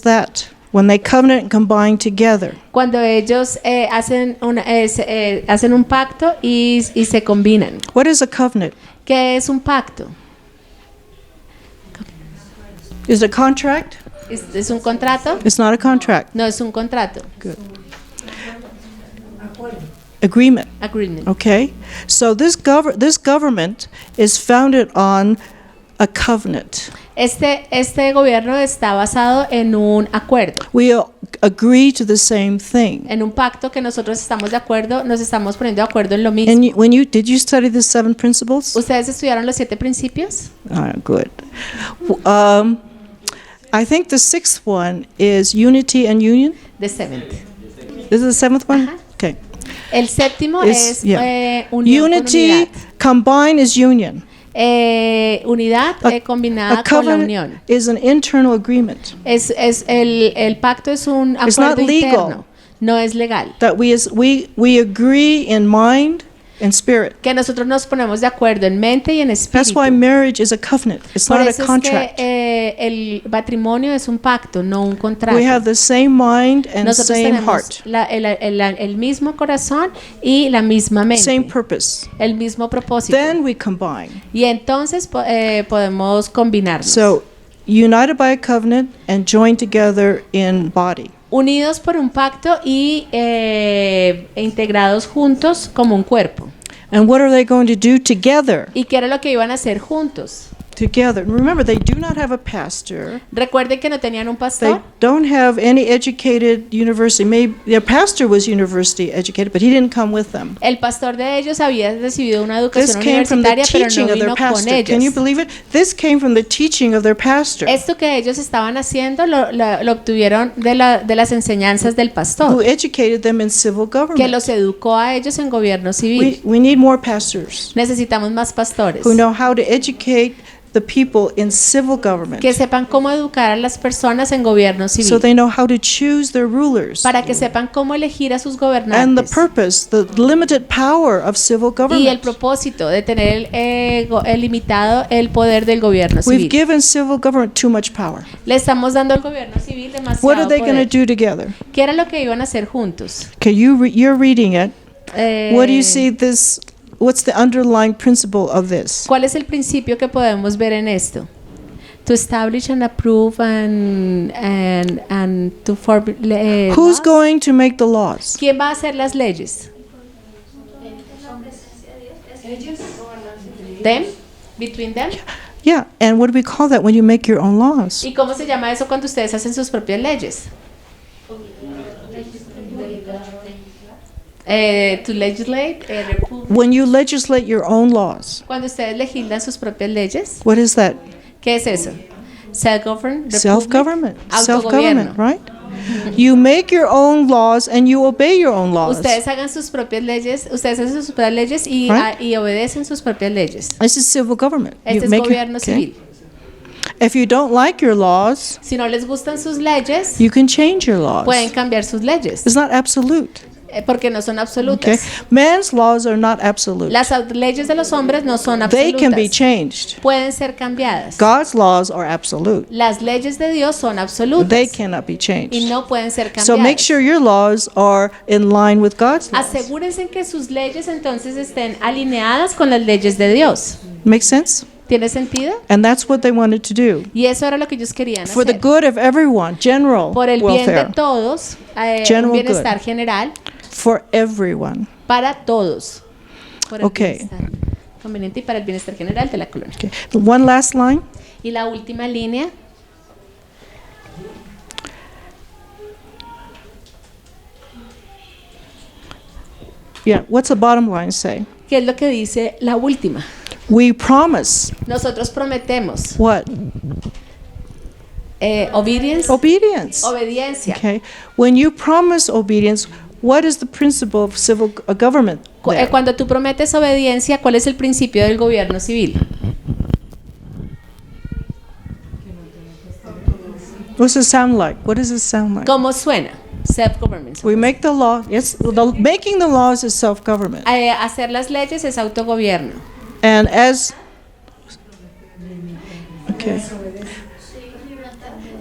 that? When they covenant and combine together. Cuando ellos hacen un pacto y se combinan. What is a covenant? ¿Qué es un pacto? Is it a contract? ¿Es un contrato? It's not a contract. No es un contrato. Good. Agreement. Agreement. Okay? So this government is founded on a covenant. Este gobierno está basado en un acuerdo, We agree to the same thing. en un pacto que nosotros estamos de acuerdo, nos estamos poniendo de acuerdo en lo mismo. And did you study the 7 principles? ¿Ustedes estudiaron los 7 principios? Good. I think the 6th one is unity and union. The seventh. This is the 7th one? Ajá. Okay. El séptimo es unión con Unity, unidad. combine is union. Unidad combinada A con la covenant unión. is an internal agreement El pacto es un It's not acuerdo legal. interno, no es legal. that we agree in mind and spirit. Que nosotros nos ponemos de acuerdo en mente y en That's espíritu. why marriage is a covenant. It's Por not a eso es contract. que el matrimonio es un pacto, no un contrato. We have the same mind and Nosotros same tenemos heart, el mismo corazón y la misma mente, same purpose. el mismo propósito. Then we combine. Y entonces podemos combinarnos. So, united by a covenant and joined together in body. Unidos por un pacto y integrados juntos como un cuerpo. And what are they going to do together? ¿Y qué era lo que iban a hacer juntos? Together. Remember, they do not have a pastor. Recuerden que no tenían un They pastor. don't have any educated university. Maybe their pastor was university educated, but he didn't come with them. El pastor de ellos había recibido una This educación came from the universitaria, pero teaching no of their vino con pastor. Can you ellos. believe it? This came from the teaching of their pastor, Esto que ellos estaban haciendo lo obtuvieron de las enseñanzas del who pastor, educated them in civil que government. los educó a ellos en gobierno civil. We need more pastors Necesitamos más pastores who know how to educate the people in civil government, que sepan cómo educar a las personas en gobierno so civil, they know how to choose their rulers para que sepan cómo elegir a sus and the gobernantes. purpose, the limited power of civil Y el government. propósito de tener el limitado el poder del gobierno We've civil. given civil government too much power. Le estamos dando al gobierno civil demasiado What are they going to poder. do together? ¿Qué era lo que iban a hacer juntos? Okay, you're reading it. What do you Eh, see this? what's the underlying principle of this? ¿Cuál es el principio que podemos ver en esto? To establish and approve and to form Who's laws. going to make the laws? ¿Quién va a hacer las leyes? Them? Between them? Yeah, and what do we call that when you make your own laws? ¿Y cómo se llama eso cuando ustedes hacen sus propias leyes? To legislate, When you legislate your own laws, cuando ustedes legislan sus propias leyes, what is that? ¿qué es eso? Self-government, Self-government. autogobierno. Self-government, right? You make your own laws and you obey your own laws. Ustedes hagan sus propias leyes, ustedes hacen sus propias leyes y, Right. y obedecen sus propias leyes. This is civil government. Este You es make gobierno okay. civil. If you don't like your laws, Si no les gustan sus leyes, you can change your laws. pueden cambiar sus leyes, It's not absolute. porque no son Okay? absolutas. Man's laws are not absolute. Las leyes de los hombres no son They can be absolutas, changed. pueden ser cambiadas. God's laws are absolute. Las leyes de Dios son They absolutas cannot be y changed. no pueden ser So make cambiadas. sure your laws are in line with God's laws. Asegúrense que sus leyes entonces estén alineadas con las leyes de Dios. Make sense? ¿Tiene sentido? And that's what they wanted to do. Y eso era lo que ellos querían For the hacer. good of everyone, general Por el bien de welfare. todos, General un bienestar good. general For everyone. para todos. Por el Okay. bienestar conveniente y para el bienestar general de la colonia. Okay. One last line. Y la última línea, Yeah, what's the bottom line say? ¿qué es lo que dice la última? We promise Nosotros prometemos what? obedience, Obedience. obediencia. Okay. When you promise obedience, what is the principle of civil government? there? Cuando tú prometes obediencia, ¿cuál es el principio del gobierno civil? What's it sound like? What does it sound like? ¿Cómo suena? Self-government. We make the law. Yes, making the laws is self-government. Hacer las leyes es autogobierno. And as okay,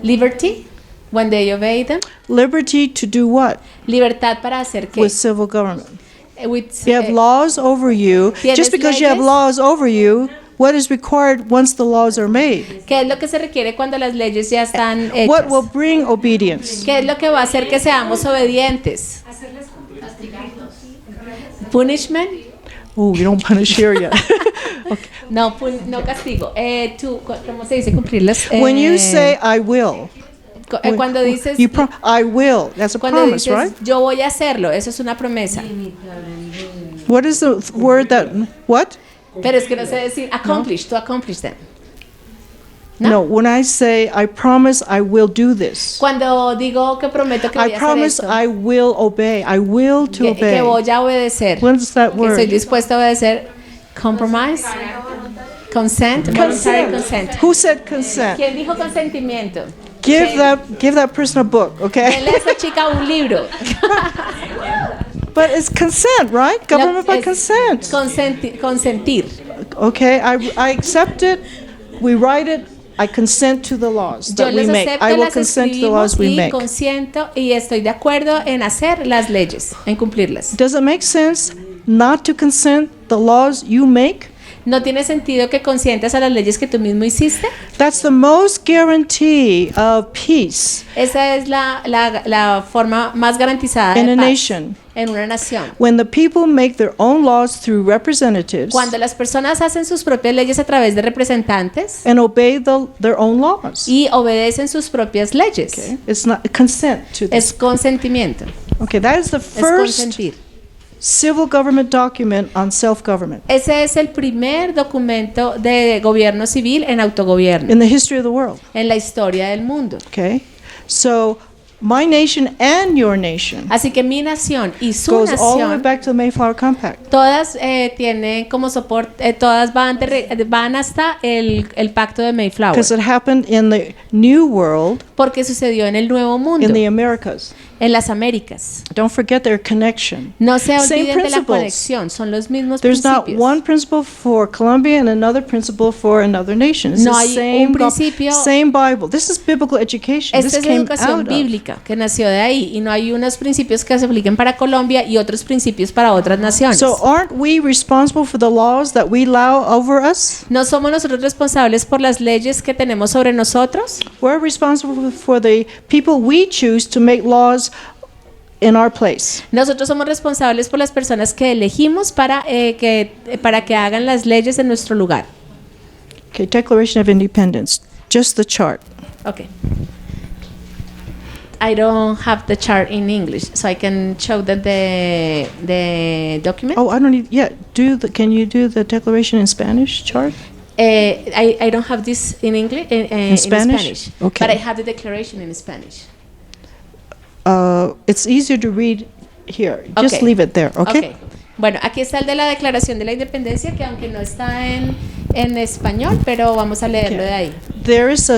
Liberty, when they obey them. liberty to do what Libertad para hacer qué? with civil government? With, You have laws over you. ¿Tienes Just because you have leyes? laws over you, what is required once the laws are made? ¿Qué es lo que se requiere cuando las leyes ya están hechas? What will bring obedience? ¿Qué es lo que va a hacer que seamos obedientes? Punishment? Oh, you don't punish here yet. Okay. No, no castigo. ¿Cómo se dice cumplirlas? When you say I will, Cuando dices, I will. That's a cuando promise, dices right? yo voy a hacerlo, eso es una promesa. What is the word that? What? Pero es que no sé decir accomplish, to accomplish them. No. When I say I promise, I will do this. Cuando digo que prometo que voy I a hacer promise esto, I will obey. I will to que obey. voy a obedecer, What is that que estoy word? dispuesto a obedecer, compromise, consent, voluntary consent. Who said consent? ¿Quién dijo consentimiento? Give that person a book, okay? Denle a esa chica un libro. But it's consent, right? Government by Es consent. Consentir. Okay, I accept it. We write it. I consent to the laws Yo that we les make. I acepto, will las consent to the laws escribimos we y make. consiento y estoy de acuerdo en hacer las leyes, en cumplirlas. Does it make sense not to consent the laws you make? ¿No tiene sentido que consientas a las leyes que tú mismo hiciste? That's the most guarantee of peace Esa es la forma más garantizada in de a paz nation. en una nación. When the people make their own laws through representatives Cuando las personas hacen sus propias leyes a través de representantes and obey their own laws. y obedecen sus propias leyes, Okay? It's not consent to this. es consentimiento, Okay, that is the es first consentir. civil government document on self-government Ese es el primer documento de gobierno civil en autogobierno in the history of the world. en la historia del mundo. Okay? So my nation and your nation Así que mi nación y su goes all the way nación, back to the Mayflower Compact. todas tienen como soporte, todas van hasta el pacto de Mayflower. Because it happened in the New World porque sucedió en el Nuevo in Mundo, the Americas. en las Américas. Don't forget their connection. No se Same olviden de la principles. conexión, son los mismos There's not principios. one principle for Colombia and another principle for another nation. It's No the hay same, un principio- same Bible. This is biblical education. Esta This es came educación out of. bíblica que nació de ahí y no hay unos principios que se apliquen para Colombia y otros principios para otras naciones. So aren't we responsible for the laws that we allow over us? ¿No somos nosotros responsables por las leyes que tenemos sobre nosotros? We're responsible for the people we choose to make laws in our place. Nosotros somos responsables por las personas que elegimos para que hagan las leyes en nuestro lugar. Okay, Declaration of Independence. Just the chart. Okay. I don't have the chart in English, so I can show them the document. Oh, I don't need. Yeah, can you do the declaration in Spanish chart? I don't have this in English in Spanish? Okay. but I have the declaration in Spanish. It's easier to read here. Just Okay. leave it there, okay? Bueno, aquí está el de la Declaración de la Independencia, que aunque no está en español, pero vamos a leerlo de ahí. There is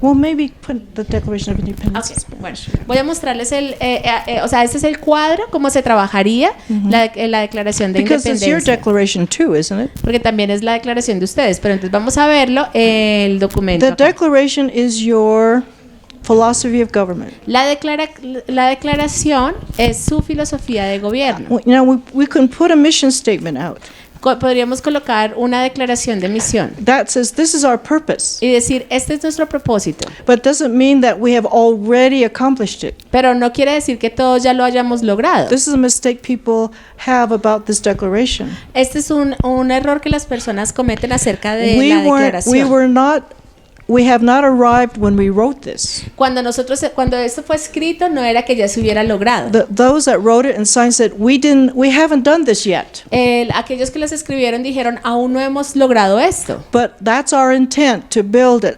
well, maybe put the Declaration of Independence in Okay, bueno, Spanish. voy a mostrarles o sea, este es el cuadro, cómo se trabajaría la Declaración de Because it's your Independencia. declaration too, isn't it? Porque también es la declaración de ustedes, pero entonces vamos a verlo el documento. The acá. declaration is your philosophy of government. La declaración es su filosofía de gobierno. We can put a mission statement out Podríamos colocar una declaración de misión that says this is our purpose, y decir, este es nuestro propósito, but it doesn't mean that we have already accomplished it. pero no quiere decir que todos ya lo hayamos logrado. This is a mistake people have about this declaration. Este es un error que las personas cometen acerca de la declaración. We have not arrived when we wrote this. Cuando esto fue escrito, no era que ya se hubiera logrado. Those that wrote it and signed said, we haven't done this yet. Aquellos que las escribieron dijeron, aún no hemos logrado esto. But that's our intent, to build it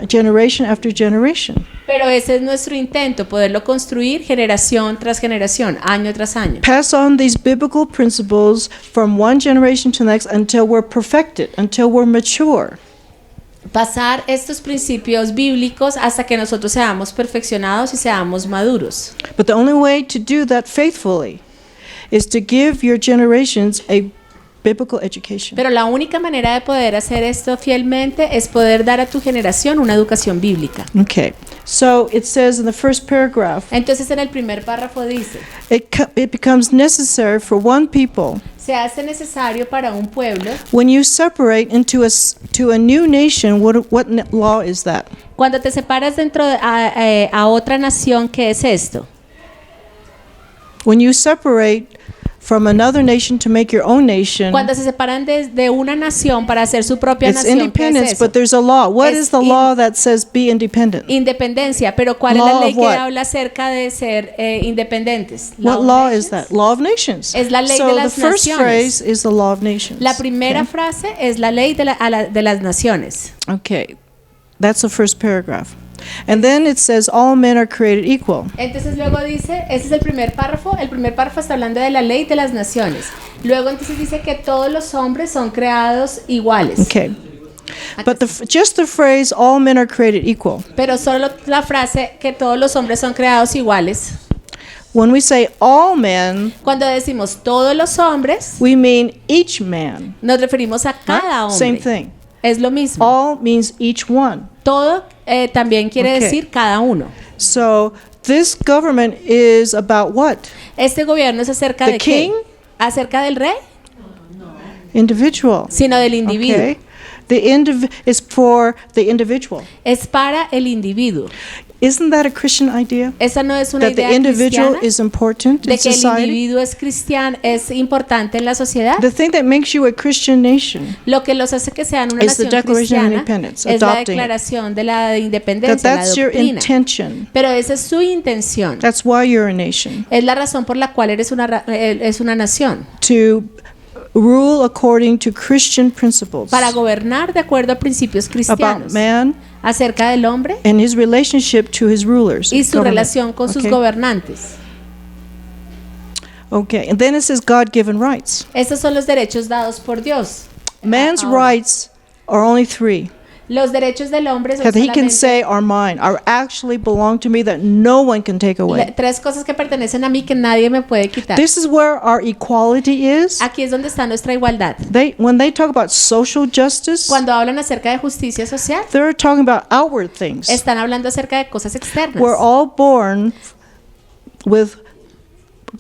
generation after generation. Pero ese es nuestro intento, poderlo construir generación tras generación, año tras año. Pass on these biblical principles from one generation to the next until we're perfected, until we're mature. Pasar estos principios bíblicos hasta que nosotros seamos perfeccionados y seamos maduros. But the only way to do that faithfully is to give your generations a biblical education. Pero la única manera de poder hacer esto fielmente es poder dar a tu generación una educación bíblica. Okay, so it says in the first paragraph, Entonces en el primer párrafo dice, it becomes necessary for one people se hace necesario para un pueblo, when you separate to a new nation. What law is that? cuando te separas dentro a otra nación, ¿qué es esto? When you separate from another nation to make your own nation, Cuando se separan de una nación para hacer su propia it's nación, ¿qué es independence, eso? but there's a law. What Es is the law that says be independent? Independencia, pero ¿cuál es Law la ley of que what? habla acerca de ser independientes? What of law is nations. that? Law of nations. Es la ley So de las the first naciones. phrase is the law of nations. La primera frase es la ley de las naciones. Okay, that's the first paragraph. And then it says all men are created equal. Entonces luego dice, ese es el primer párrafo está hablando de la ley de las naciones. Luego entonces dice que todos los hombres son creados iguales. Okay. But just the phrase all men are created equal. Pero solo la frase que todos los hombres son creados iguales. When we say all men, Cuando decimos todos los hombres, we mean each man. nos referimos a cada Right? hombre. Same thing. Es lo mismo. All means each one. Todo también quiere Okay. decir cada uno. So this government is about what? Este gobierno es acerca The de qué? king? ¿Acerca del rey? Individual. Sino del individuo. Okay. It's for the individual. Es para el individuo. Isn't that a Christian idea? Esa no es una That idea the individual cristiana is important de in que el society? individuo es cristiano, es importante en la sociedad. The thing that makes you a Christian nation, Lo que los hace que sean una Is the nación Declaration of cristiana Independence, es la adopting it. declaración de la that independencia, la that's your doctrina. intention. Pero esa es su intención. That's why you're a nation. Es la razón por la cual eres una nación. To rule according to Christian principles Para gobernar de acuerdo a principios about cristianos. man Acerca del hombre and his relationship to his rulers. y su government. relación con sus Okay? gobernantes. Okay, and then it says God-given rights. Estos son los derechos dados por Dios. Man's Ahora, rights are only three. Los derechos del hombre son That he can solamente say are mine, are actually belong to me, that no one can take away. tres cosas que pertenecen a mí que nadie me puede quitar. This is where our equality is. Aquí es donde está nuestra igualdad. When they talk about social justice, Cuando hablan acerca de justicia social, they're talking about outward things. están hablando acerca de cosas externas. We're all born with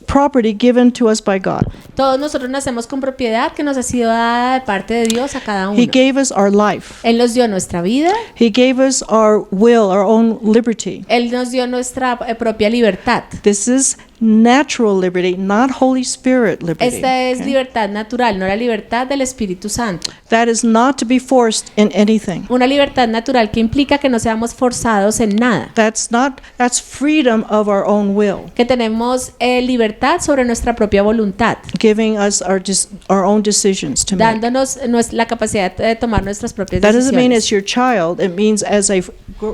property given to us by God. Todos nosotros nacemos con propiedad que nos ha sido dada de parte de Dios a cada uno. He gave us our life. Él nos dio nuestra vida, He gave us our will, our own liberty. Él nos dio nuestra propia libertad. This is natural liberty, not Holy Spirit liberty. Esta es okay? libertad natural, no la libertad del Espíritu Santo. That is not to be forced in anything. Una libertad natural que implica que no seamos forzados en nada, That's freedom of our own will, que tenemos libertad sobre nuestra propia voluntad, giving us our own decisions to make. dándonos la capacidad de tomar nuestras propias That doesn't mean as decisiones. your child, it means as a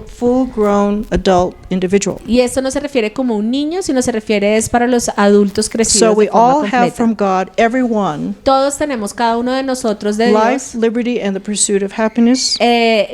full-grown adult individual. Y esto no se refiere como un niño, sino se refiere es para los adultos So crecidos we de forma all have completa. from God, everyone, Todos tenemos, cada uno de nosotros, de Dios, life, liberty, and the pursuit of happiness.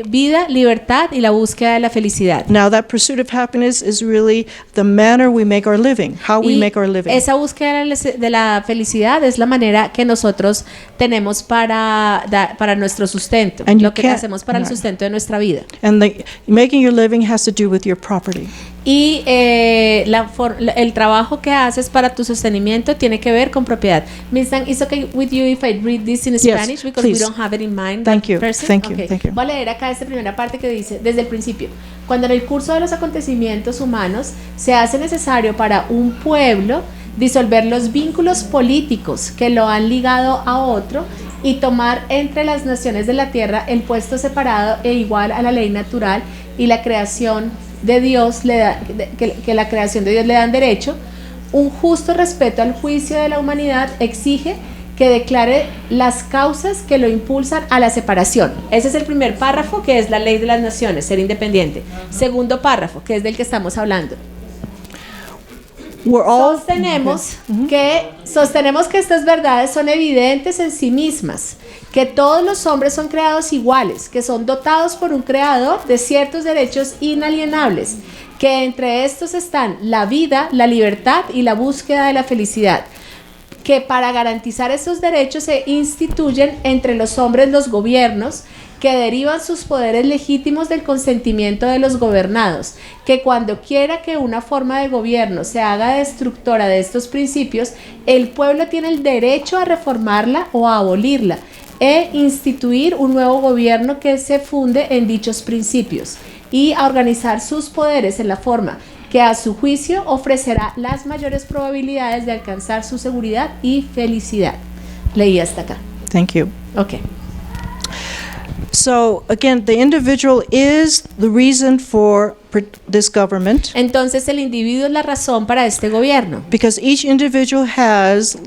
vida, libertad y la búsqueda de la felicidad. Now that pursuit of happiness is really the manner we make our living, how we Y make our living. esa búsqueda de la felicidad es la manera que nosotros tenemos para nuestro sustento, And you lo que can't- hacemos para el right. sustento de nuestra vida. And making your living has to do with your property. Y el trabajo que haces para tu sostenimiento tiene que ver con propiedad. Miss Dang, is okay with you if I read this in Yes, Spanish because we please. don't have it in mind. Thank you, Person? thank you, Okay. thank you. Voy a leer acá esta primera parte que dice, desde el principio, cuando en el curso de los acontecimientos humanos se hace necesario para un pueblo disolver los vínculos políticos que lo han ligado a otro y tomar entre las naciones de la tierra el puesto separado e igual a la ley natural y la creación de Dios que la creación de Dios le dan derecho, un justo respeto al juicio de la humanidad exige que declare las causas que lo impulsan a la separación. Ese es el primer párrafo, que es la ley de las naciones, ser independiente. Segundo párrafo, que es del que estamos hablando. We're all Sostenemos que estas verdades son evidentes en sí mismas, que todos los hombres son creados iguales, que son dotados por un creador de ciertos derechos inalienables, que entre estos están la vida, la libertad y la búsqueda de la felicidad, que para garantizar estos derechos se instituyen entre los hombres los gobiernos que derivan sus poderes legítimos del consentimiento de los gobernados, que cuando quiera que una forma de gobierno se haga destructora de estos principios, el pueblo tiene el derecho a reformarla o a abolirla e instituir un nuevo gobierno que se funde en dichos principios y a organizar sus poderes en la forma que a su juicio ofrecerá las mayores probabilidades de alcanzar su seguridad y felicidad. Leí hasta acá. Thank you. Ok. So again, the individual is the reason for this government, Entonces el individuo es la razón para este gobierno, because each individual has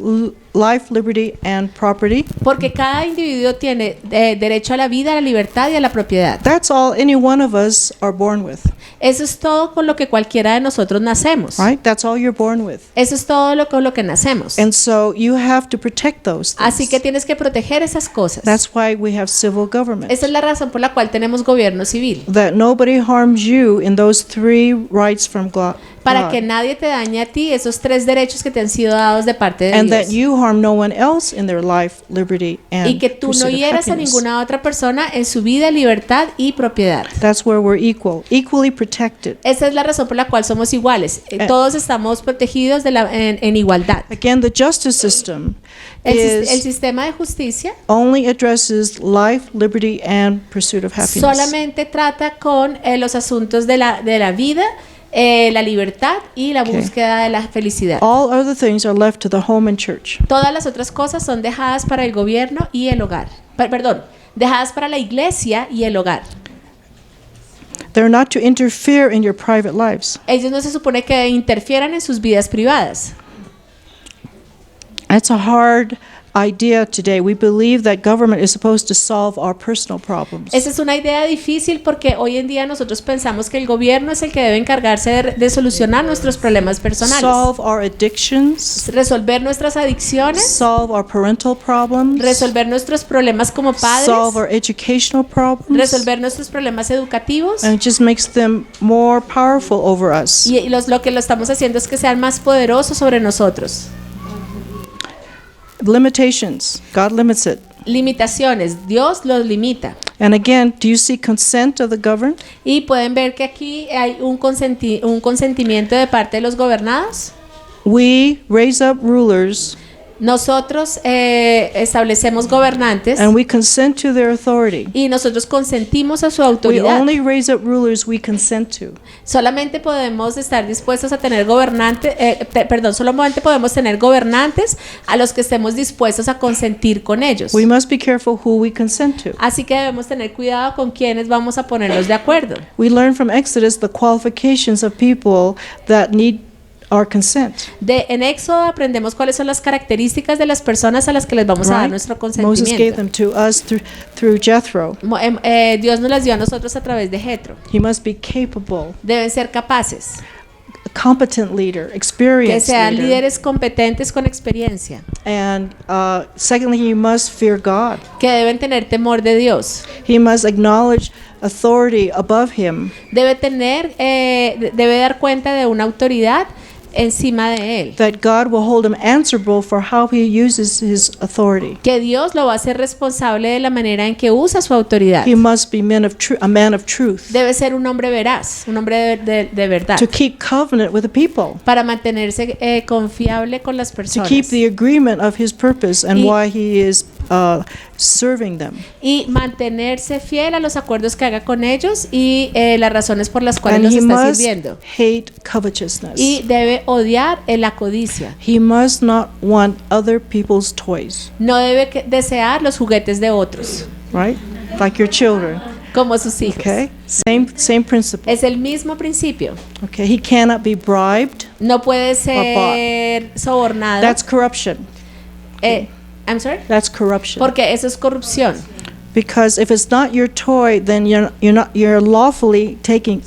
life, liberty, and property. porque cada individuo tiene derecho a la vida, a la libertad y a la propiedad. That's all any one of us are born with, Eso es todo con lo que cualquiera de nosotros nacemos. right? That's all you're born with. Eso es todo con lo que nacemos. And so you have to protect those Así que things. tienes que proteger esas cosas. That's why we have civil government. Esa es la razón por la cual tenemos gobierno civil. That nobody harms you in those three rights from God. Para que nadie te dañe a ti esos tres derechos que te han sido dados de parte de And that Dios. you harm no one else in their life, liberty, and Y que tú no pursuit of hieras a happiness. ninguna otra persona en su vida, libertad y propiedad. That's where we're equally protected. Esa es la razón por la cual somos iguales. Todos estamos protegidos en igualdad. Again, the justice system El is sistema de justicia only addresses life, liberty, and pursuit of happiness. solamente trata con los asuntos de la vida, la libertad y la Okay. búsqueda de la felicidad. All other things are left to the home and church. Todas las otras cosas son dejadas para el gobierno y el hogar. Perdón, dejadas para la iglesia y el hogar. They're not to interfere in your private lives. Ellos no se supone que interfieran en sus vidas privadas. That's a hard idea today. We believe that government is supposed to solve our personal problems. Esa es una idea difícil porque hoy en día nosotros pensamos que el gobierno es el que debe encargarse de solucionar nuestros problemas personales, Solve our addictions, resolver nuestras adicciones, solve our parental problems, resolver nuestros problemas como padres, solve our educational problems, resolver nuestros problemas educativos. and it just makes them more powerful over us. Y lo que lo estamos haciendo es que sean más poderosos sobre nosotros. Limitations. God limits it. Limitaciones, Dios los limita. And again, do you see consent of the governed? Y pueden ver que aquí hay un consentimiento de parte de los gobernados. We raise up rulers Nosotros establecemos gobernantes and we consent to their authority. y nosotros consentimos a su We autoridad. only raise up rulers we consent to. Solamente podemos estar dispuestos a tener gobernantes, solamente podemos tener gobernantes a los que estemos dispuestos a consentir con ellos. We must be careful who we consent to. Así que debemos tener cuidado con quienes vamos a ponernos de acuerdo. We learn from Exodus the qualifications of people that need our consent. En Éxodo aprendemos cuáles son las características de las personas a las que les vamos a dar Right? nuestro Moses gave consentimiento. them to us through Jethro. Dios nos las dio a nosotros a través de Jetro. He must be capable, Deben ser capaces, a competent leader, que experienced sean leader. líderes competentes con experiencia, And secondly, he must fear God. que deben tener temor de Dios. He must acknowledge authority above him. Debe dar cuenta de una autoridad encima de él. That God will hold him answerable for how he uses his authority. Que Dios lo va a hacer responsable de la manera en que usa su autoridad. He must be a man of truth. Debe ser un hombre veraz, un hombre de verdad, To keep covenant with the people. para mantenerse confiable con las To personas keep the agreement of his purpose and Y- why he is serving them. y mantenerse fiel a los acuerdos que haga con ellos y las razones por las cuales And los he está must sirviendo. hate covetousness. Y debe odiar la codicia. He must not want other people's toys, No debe desear los juguetes de otros, right? Like your children. como sus hijos. Okay? Same principle. Es el mismo principio. Okay, he cannot be bribed. No puede ser sobornado. That's corruption. I'm sorry. That's corruption. Porque eso es corrupción. Because if it's not your toy, then you're unlawfully taking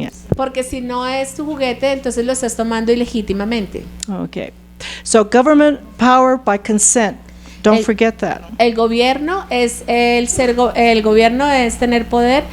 it. Porque si no es tu juguete, entonces lo estás tomando ilegítimamente. Okay. So government power by consent. Don't El- forget that. El gobierno es el gobierno es tener poder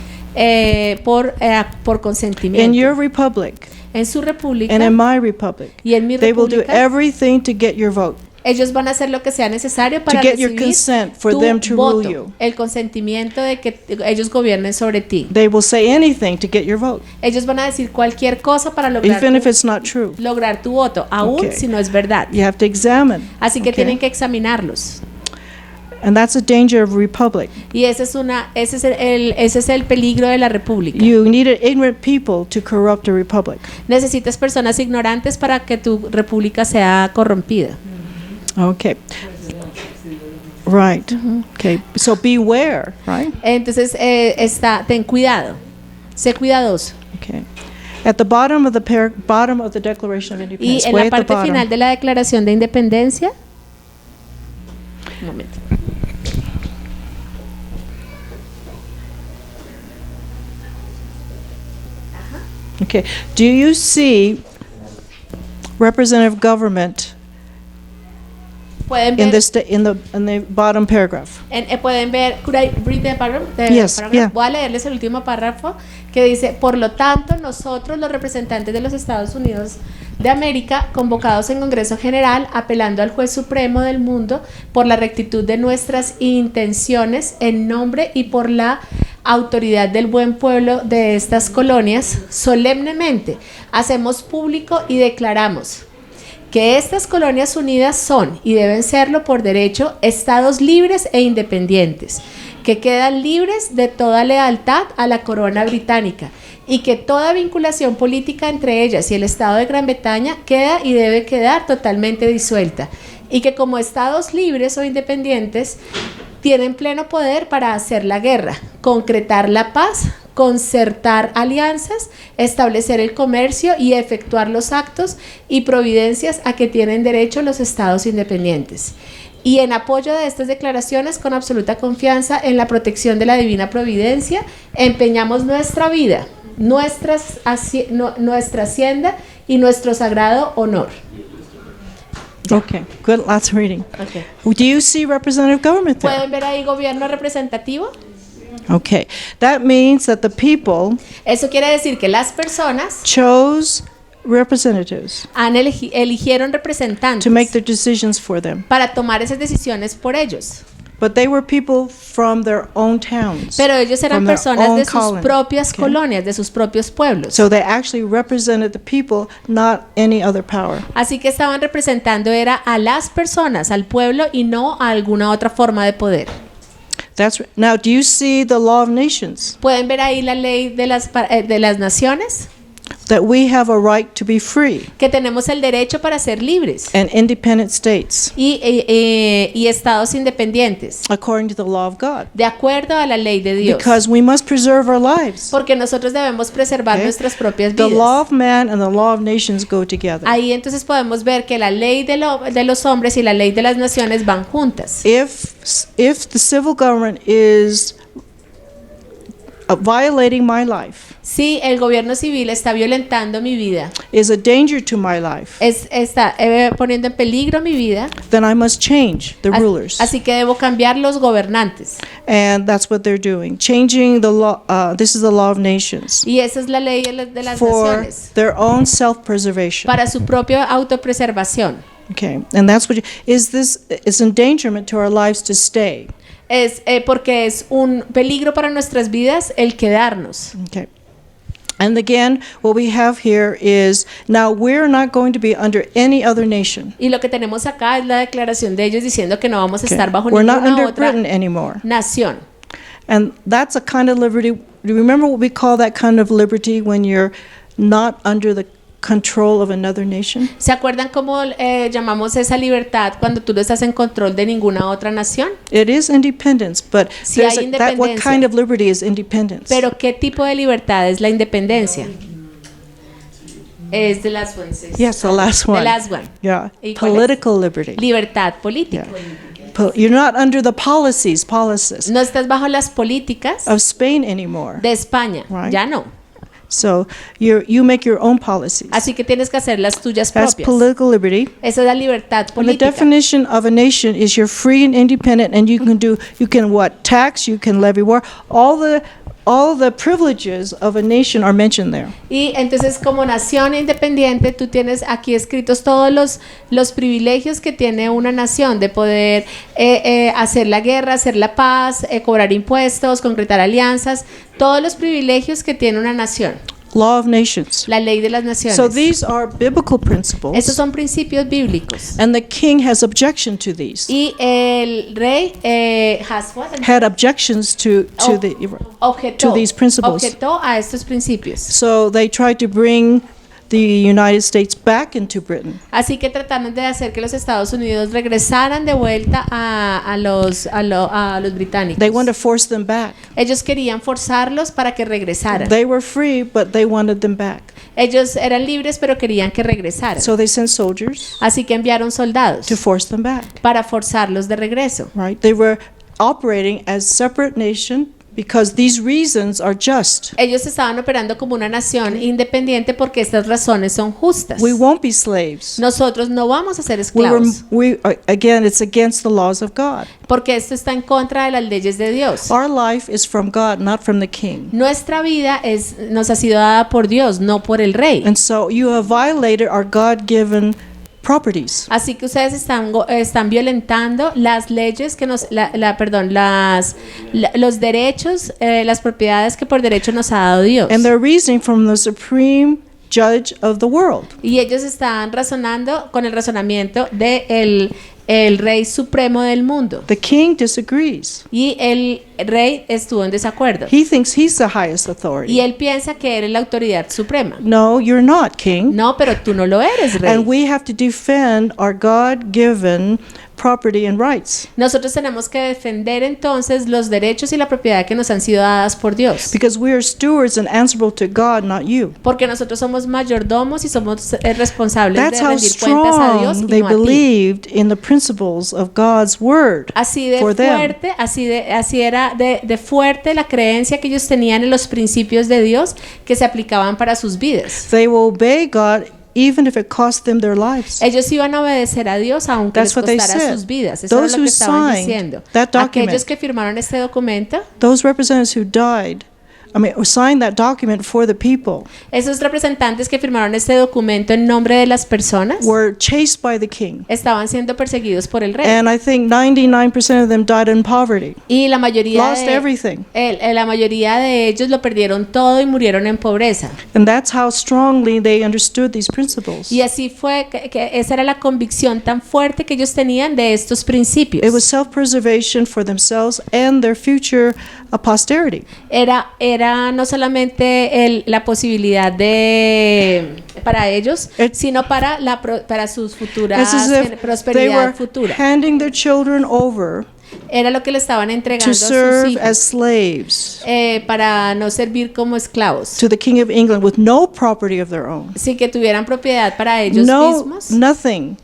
por In consentimiento. your republic En su república and in my republic, y en mi they will do república, everything to get your vote. ellos van a hacer lo que sea necesario para get your recibir consent for tu them to voto, rule you. el consentimiento de que ellos gobiernen sobre ti. They will say anything to get your vote, Ellos van a decir cualquier cosa para lograr even if tu, it's not true. lograr tu voto, aun Okay. si no es verdad. You have to examine. Así que Okay? tienen que examinarlos. And that's a danger of republic. Y ese es el peligro de la república. You needed ignorant people to corrupt a republic. Necesitas personas ignorantes para que tu república sea corrompida. Okay. Right. Okay. So beware, right? Entonces ten cuidado, sé cuidadoso. Okay. At the bottom of the Declaration of Y Independence, en way la at the parte bottom, final de la Declaración de Independencia, un momento. okay. Do you see representative government Pueden in ver, in the bottom paragraph? pueden ver, could I read the paragraph? Yes, yeah. Voy a leerles el último párrafo que dice: por lo tanto, nosotros los representantes de los Estados Unidos de América, convocados en Congreso General, apelando al Juez Supremo del mundo por la rectitud de nuestras intenciones en nombre y por la autoridad del buen pueblo de estas colonias, solemnemente hacemos público y declaramos que estas colonias unidas son, y deben serlo por derecho, estados libres e independientes, que quedan libres de toda lealtad a la corona británica y que toda vinculación política entre ellas y el Estado de Gran Bretaña queda y debe quedar totalmente disuelta, y que como estados libres o independientes tienen pleno poder para hacer la guerra, concretar la paz, concertar alianzas, establecer el comercio y efectuar los actos y providencias a que tienen derecho los estados independientes. Y en apoyo de estas declaraciones, con absoluta confianza en la protección de la divina providencia, empeñamos nuestra vida, nuestra hacienda y nuestro sagrado honor. Okay, good. Last reading. Okay. Do you see representative government there? ¿Pueden ver ahí gobierno representativo? Okay, that means that the people Eso quiere decir que las personas chose representatives eligieron representantes to make their decisions for them. para tomar esas decisiones por ellos. But they were people from their own towns. Pero ellos eran from their personas own de sus colony. propias Okay. colonias, de sus propios pueblos. So they actually represented the people, not any other power. Así que estaban representando era a las personas, al pueblo y no a alguna otra forma de poder. Now, do you see the law of nations? ¿Pueden ver ahí la ley de las naciones? That we have a right to be free Que tenemos el derecho para ser libres and independent states y estados independientes, according to the law of God. de acuerdo a la ley de Dios. Because we must preserve our lives. Porque nosotros debemos preservar Okay. nuestras propias The vidas. law of man and the law of nations go together. Ahí entonces podemos ver que la ley de los hombres y la ley de las naciones van juntas. If the civil government is violating my life, Si el gobierno civil está violentando mi vida, is a danger to my life, está poniendo en peligro mi vida, then I must change the rulers. así que debo cambiar los gobernantes. And that's what they're doing. Changing the law, this is the law of nations, Y esa es la ley de las for naciones, their own self-preservation. para su propia autopreservación. Okay, and that's what is endangerment to our lives to stay. Porque es un peligro para nuestras vidas el quedarnos. Okay. And again, what we have here is now we're not going to be under any other nation. Y lo que tenemos acá es la declaración de ellos diciendo que no vamos a Okay. estar bajo We're not ninguna under otra Britain anymore. nación. And that's a kind of liberty. Do you remember what we call that kind of liberty when you're not under the control of another nation? ¿Se acuerdan cómo llamamos esa libertad cuando tú no estás en control de ninguna otra nación? It is independence, but Sí there's hay what independencia. kind of liberty is independence? Pero ¿qué tipo de libertad es la independencia? Es the last one. sis. Yes, the last one. The last one. Yeah, ¿Y cuál es? political liberty. Libertad política. You're not under the policies No estás bajo las políticas of Spain anymore. de España, Right. ya no. So you make your own policies. Así que tienes que hacer las tuyas That's propias. political liberty. Esa es la libertad And the política. definition of a nation is you're free and independent, and you can tax, you can levy war, all the privileges of a nation are mentioned there. Y entonces como nación independiente tú tienes aquí escritos todos los privilegios que tiene una nación de poder hacer la guerra, hacer la paz, cobrar impuestos, concretar alianzas, todos los privilegios que tiene una nación, Law of nations. la ley de las naciones. So these are biblical principles, Estos son principios bíblicos. and the king has objection to these. Y el rey Had objections to objetó, these principles. objetó a estos principios. So they tried to bring the United States back into Britain. Así que trataron de hacer que los Estados Unidos regresaran de vuelta a los británicos. They wanted to force them back. Ellos querían forzarlos para que regresaran. They were free, but they wanted them back. Ellos eran libres, pero querían que regresaran. So they sent soldiers Así que enviaron soldados to force them back. para forzarlos de regreso. Right? They were operating as separate nation because these reasons are just. Ellos estaban operando como una nación independiente porque estas razones son justas. We won't be slaves. Nosotros no vamos a ser esclavos Again, it's against the laws of God. porque esto está en contra de las leyes de Dios. Our life is from God, not from the king. Nuestra vida nos ha sido dada por Dios, no por el rey. And so you have violated our God-given properties. Así que ustedes están violentando las leyes que los derechos, las propiedades que por derecho nos ha dado Dios. And they're reasoning from the supreme judge of the world. Y ellos están razonando con el razonamiento de el rey supremo del mundo. The king disagrees. Y el rey estuvo en desacuerdo. He thinks he's the highest Y authority. él piensa que eres la autoridad suprema. No, you're not, king. No, pero tú no lo eres, rey. And we have to defend our God-given property and rights. Nosotros tenemos que defender entonces los derechos y la propiedad que nos han sido dadas por Dios. Because we are stewards and answerable to God, not you. Porque nosotros somos mayordomos y somos responsables That's de how rendir cuentas a Dios strong y they no a ti. believed in the principles of God's word Así de for them. fuerte, así era de fuerte la creencia que ellos tenían en los principios de Dios que se aplicaban para sus vidas. They will obey God even if it cost them their lives. Ellos iban a obedecer a Dios aunque That's les what they costara said. sus vidas. Eso Those era lo who que estaban signed diciendo. that document, Aquellos que firmaron este documento, those representatives who died, or signed that document for the people, esos representantes que firmaron este documento en nombre de las personas, were chased by the king. estaban siendo perseguidos por el rey. And I think 99% of them died in poverty. Y la mayoría, Lost everything. la mayoría de ellos lo perdieron todo y murieron en pobreza. And that's how strongly they understood these principles. Y así fue que esa era la convicción tan fuerte que ellos tenían de estos principios. It was self-preservation for themselves and their future posterity. Era no solamente la posibilidad de para ellos, sino para sus futuras It's as if they prosperidad were futura. handing their children over Era lo que le estaban entregando to a sus serve hijos as slaves para no servir como esclavos, to the King of England with no property of their own. sin que tuvieran propiedad para ellos No, mismos, nothing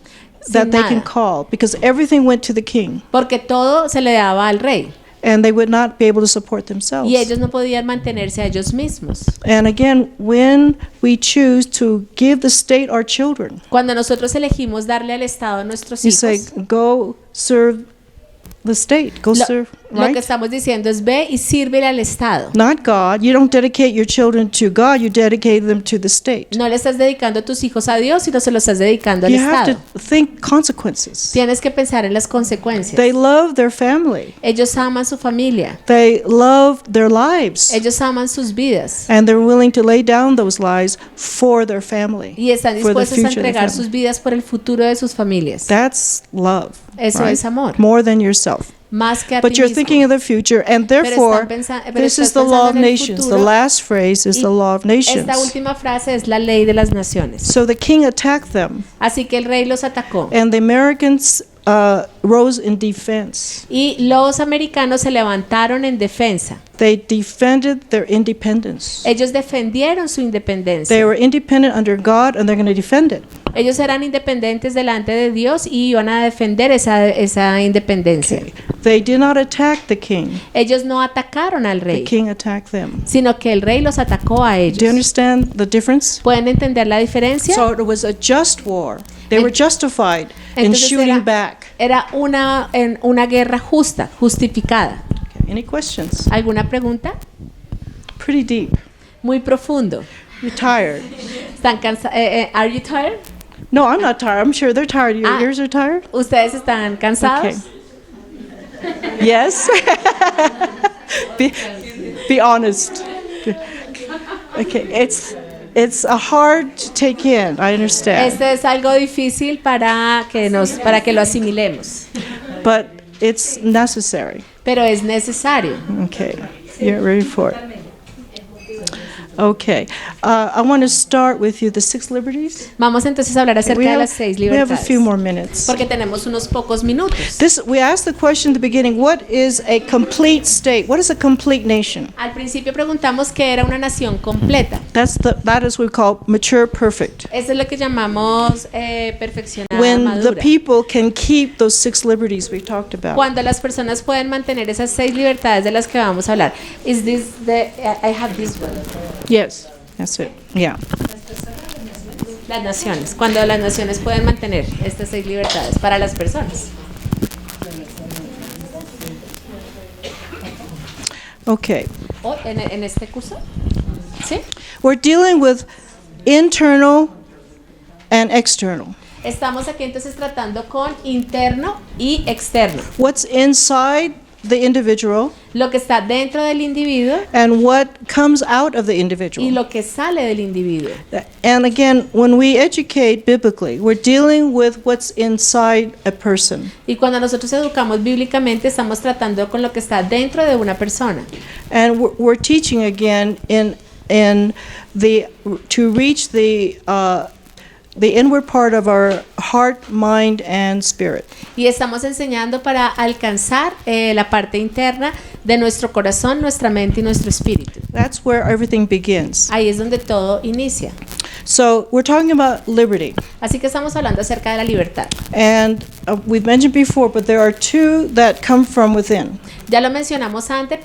that Sin they can nada. call, because everything went to the king, porque todo se le daba al rey and they would not be able to support themselves. y ellos no podían mantenerse a ellos mismos. And again, when we choose to give the state our children, Cuando nosotros elegimos darle al Estado a nuestros you say, hijos, go serve the state, go serve, lo que right? estamos diciendo es ve y sírvele al Estado. Not God. You don't dedicate your children to God, you dedicate them to the state. No le estás dedicando a tus hijos a Dios, sino se los estás dedicando al You have Estado. to think consequences. Tienes que pensar en las consecuencias. They love their family. Ellos aman su familia, They love their lives. ellos aman sus vidas And they're willing to lay down those lives for their family, y están for the dispuestos a future of their entregar family. sus vidas por el futuro de sus familias. That's love. Eso right? es amor, More than yourself. más que a But ti you're mismo. thinking of the future, and therefore, pero this estás is the law of pensando en el nations. The futuro, last phrase is y the law of nations. Esta última frase es la ley de las naciones. So the king attacked them, Así que el rey los atacó and the Americans rose in defense. y los americanos se levantaron en defensa. They defended their independence. Ellos defendieron su They independencia. were independent under God, and they're going to defend it. Ellos eran independientes delante de Dios y iban a defender esa independencia. Okay. They did not attack the king. Ellos no atacaron al The rey, king attacked them. sino que el rey los atacó a Do you ellos. understand the difference? ¿Pueden entender la diferencia? So it was a just war. They were justified in Entonces shooting back. era una guerra justa, justificada. Okay. Any questions? ¿Alguna pregunta? Pretty deep. Muy profundo. You're tired. ¿Están cansados? ¿Are you tired? No, I'm not tired. I'm sure they're tired. Your Ah. ears are tired? ¿Ustedes están cansados? Okay. Yes? be honest. Okay, it's a hard to take in. I understand. Este es algo difícil para que lo asimilemos, But it's necessary. pero es necesario. Okay. You're ready for it. Okay. I want to start with you the 6 liberties. Vamos entonces a hablar acerca de las 6 we have a libertades, few more minutes. porque tenemos unos pocos minutos. We asked the question at the beginning, what is a complete state? What is a complete nation? Al principio preguntamos qué era una nación completa. That is what we call mature, perfect. Eso es lo que llamamos perfeccionada, When the madura. people can keep those 6 liberties we talked about. Cuando las personas pueden mantener esas 6 libertades de las que vamos a hablar. Is this I have this one. Yes, that's it. Yeah. Las naciones. Cuando las naciones pueden mantener estas 6 libertades para las personas. Okay. Oh, en este curso. ¿Sí? We're dealing with internal and external. Estamos aquí entonces tratando con interno y externo. What's inside the individual Lo que está dentro del individuo and what comes out of the y individual. lo que sale del individuo. And again, when we educate biblically, we're dealing with what's inside a person. Y cuando nosotros educamos bíblicamente, estamos tratando con lo que está dentro de una persona. And we're teaching again to reach the the inward part of our heart, mind, and spirit. Y estamos enseñando para alcanzar la parte interna de nuestro corazón, nuestra mente y nuestro espíritu. That's where everything begins. Ahí es donde todo inicia. So we're talking about liberty. Así que estamos hablando acerca de la libertad. And we've mentioned before, but there are two that come from within. Ya lo mencionamos antes,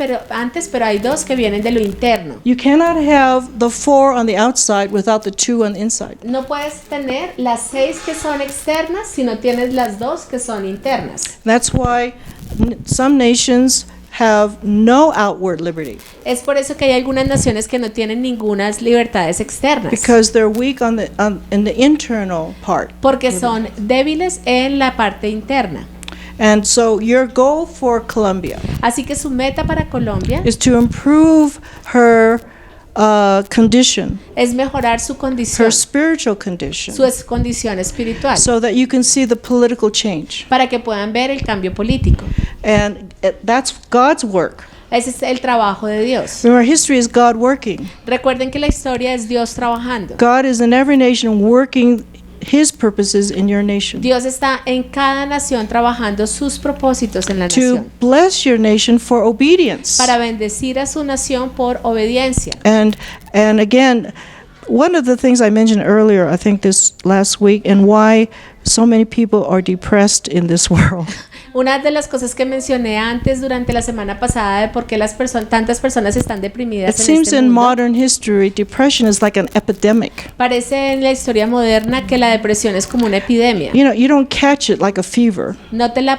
pero hay dos que vienen de lo interno. You cannot have the 4 on the outside without the 2 on the inside. No puedes tener las 6 que son externas si no tienes las 2 que son internas. That's why some nations have no outward liberty Es por eso que hay algunas naciones que no tienen ninguna libertades externas, because they're weak in the internal part. porque son débiles en la parte interna. And so your goal for Colombia Así que su meta para Colombia is to improve her condition, es mejorar su condición, her spiritual condition, condición espiritual, so that you can see the political change. para que puedan ver el cambio político. And that's God's work. Ese es el trabajo de Dios. Remember, history is God working. Recuerden que la historia es Dios trabajando. God is in every nation working His purposes in your nation Dios está en cada nación trabajando sus propósitos en la to nación, bless your nation for obedience. para bendecir a su nación por obediencia. And again, one of the things I mentioned earlier, I think this last week, and why so many people are depressed in this world. Una de las cosas que mencioné antes durante la semana pasada de por qué tantas personas están It deprimidas en seems este in mundo. modern history, depression is like an epidemic. Parece en la historia moderna que la depresión es como una epidemia. You know, you don't catch it like a fever. No te la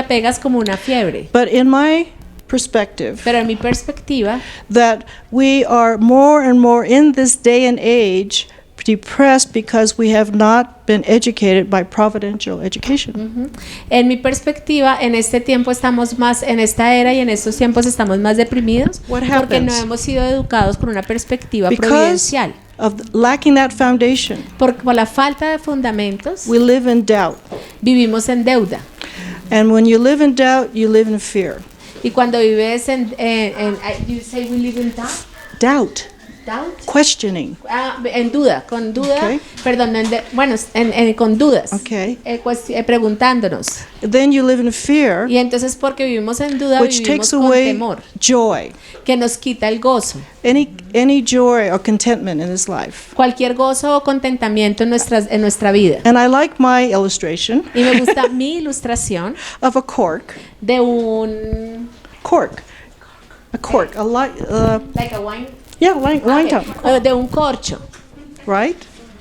pegas como una fiebre. But in my perspective, Pero en mi perspectiva, that we are more and more in this day and age depressed because we have not been educated by providential education. en mi perspectiva, en este tiempo estamos más, en esta era y en estos tiempos estamos más deprimidos What porque no happens? hemos sido educados con una perspectiva Because providencial. of lacking that foundation, Por la falta de fundamentos, we live in doubt. vivimos en deuda. And when you live in doubt, you live in fear. Y cuando vives you say we live in Doubt, doubt? questioning. En duda, con duda, Okay. perdón, con dudas, Okay. preguntándonos. Then you live in fear, Y entonces porque vivimos en duda, which vivimos takes con away temor, joy, que nos quita el gozo. any joy or contentment in this life. Cualquier gozo o contentamiento en nuestra vida. And I like my illustration Y me gusta mi ilustración of a cork. de un Cork. A cork. A light. like a wine, Wine top. de un corcho Right?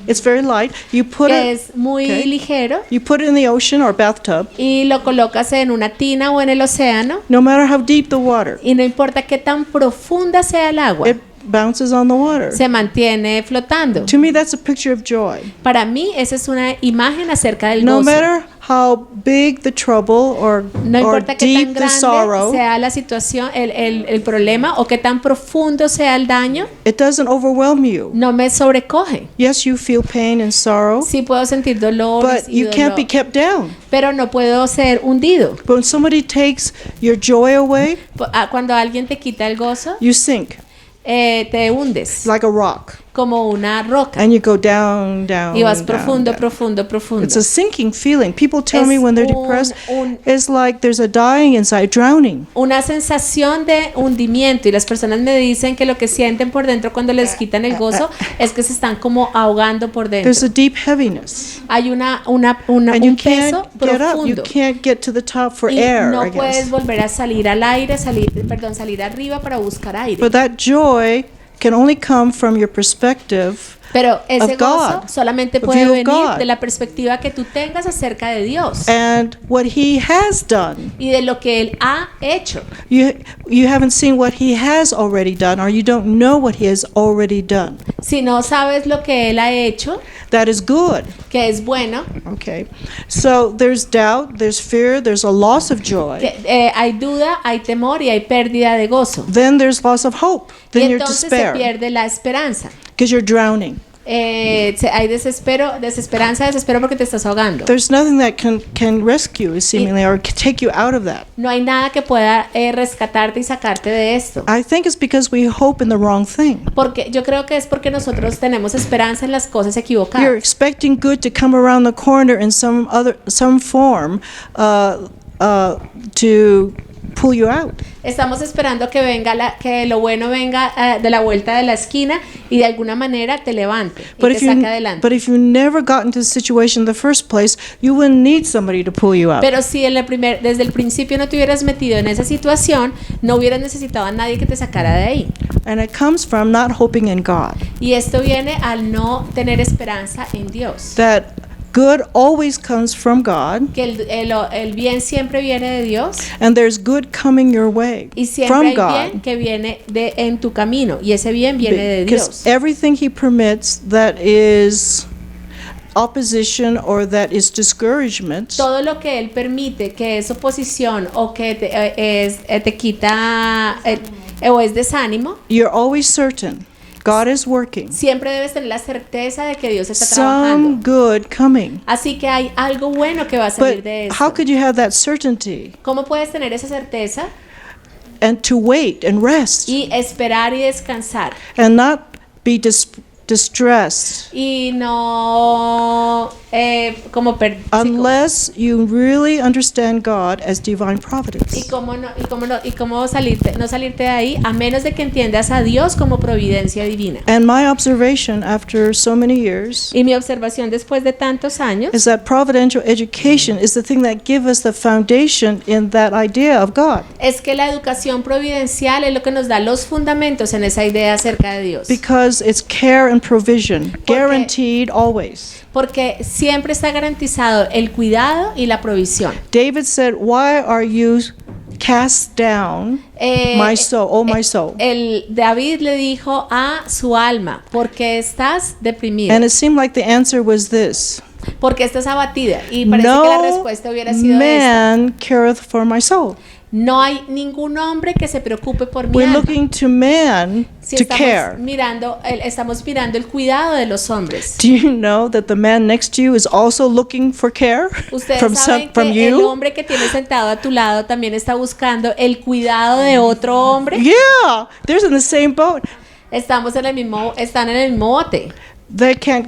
It's very light. You put que it. es muy Okay. ligero You put it in the ocean or bathtub. y lo colocas en una tina o en el océano No matter how deep the water, y no importa qué tan profunda sea el agua, it bounces on the water. se mantiene flotando. To me, that's a picture of joy. Para mí esa es una imagen acerca del No gozo. matter how big the trouble or No importa qué tan deep the grande sorrow, sea la situación, el problema o qué tan profundo sea el daño, it doesn't overwhelm you. no me sobrecoge. Yes, you feel pain and sorrow, Sí puedo sentir dolor but y you can't be dolor, kept down. pero no puedo ser hundido. But when somebody takes your joy away, Cuando alguien te quita el gozo, you sink te hundes like a rock, como una roca and you go down, down, y vas down, profundo, down. profundo, profundo. It's a sinking feeling. People tell me Es when they're un- depressed, un- it's like there's a dying inside, drowning. Una sensación de hundimiento y las personas me dicen que lo que sienten por dentro cuando les quitan el gozo es que se están como ahogando por There's dentro. a deep heaviness. Hay un And you peso can't get up. You profundo can't get to the top for y air, no I puedes guess. volver a salir al aire, salir arriba para buscar aire. But that joy can only come from your perspective. Pero ese of gozo God, solamente a puede view of venir God. de la perspectiva que tú tengas acerca de Dios And what He has done. y de lo que Él ha hecho. You haven't seen what He has already done, or you don't know what He has already done. Si no sabes lo que Él ha hecho, That is good. que es bueno, Okay. So there's doubt, there's fear, there's a loss of joy. hay duda, hay temor y hay pérdida de gozo. Then there's loss of hope. Y Then you're entonces se despair pierde la esperanza because you're drowning. hay desesperanza, desespero porque te estás ahogando. There's nothing that can rescue you seemingly or take you out of that. No hay nada que pueda rescatarte y sacarte de esto. I think it's because we hope in the wrong thing. Porque yo creo que es porque nosotros tenemos esperanza en las cosas You're equivocadas. expecting good to come around the corner in some form to pull you out. Estamos esperando que que lo bueno venga de la vuelta de la esquina y de alguna manera te levante y But te saque adelante. but if you never got into the situation in the first place, you wouldn't need somebody to pull you out. Pero si desde el principio no te hubieras metido en esa situación, no hubieras necesitado a nadie que te sacara de ahí. And it comes from not hoping in God. Y esto viene al no tener esperanza en Dios. That good always comes from God, Que el bien siempre viene de Dios and there's good coming your way y siempre from hay bien God. que viene en tu camino y ese bien viene de Because Dios. everything He permits that is opposition or that is discouragement, Todo lo que Él permite que es oposición o que te quita o es desánimo, you're always certain God is working. siempre debes tener la certeza de que Dios está Some trabajando. good coming. Así que hay algo bueno que va a salir But de how esto. could you have that certainty ¿Cómo puedes tener esa certeza and to wait and rest y esperar y descansar and not be distressed y no unless you really understand God as divine providence? y cómo no salirte de ahí a menos de que entiendas a Dios como providencia divina? And my observation after so many years Y mi observación después de tantos años is that providential education is the thing that gives us the foundation in that idea of God. es que la educación providencial es lo que nos da los fundamentos en esa idea acerca de Dios. Because it's care and provision, guaranteed always. Porque siempre está garantizado el cuidado y la provisión. David said, "Why are you cast down, my soul, oh my soul?" David le dijo a su alma, porque estás deprimida, And it seemed like the answer was this: porque estás abatida. Y parece que la "No respuesta hubiera sido esta. man careth for my soul." No hay ningún hombre que se preocupe por mi We're alma. looking to man Si to care. estamos mirando el cuidado de los hombres. Do you know that the man next to you is also looking for care Ustedes from saben from que el you? hombre que tiene sentado a tu lado también está buscando el cuidado de otro hombre. Yeah, they're in the same boat. Están en el mismo bote. They can't.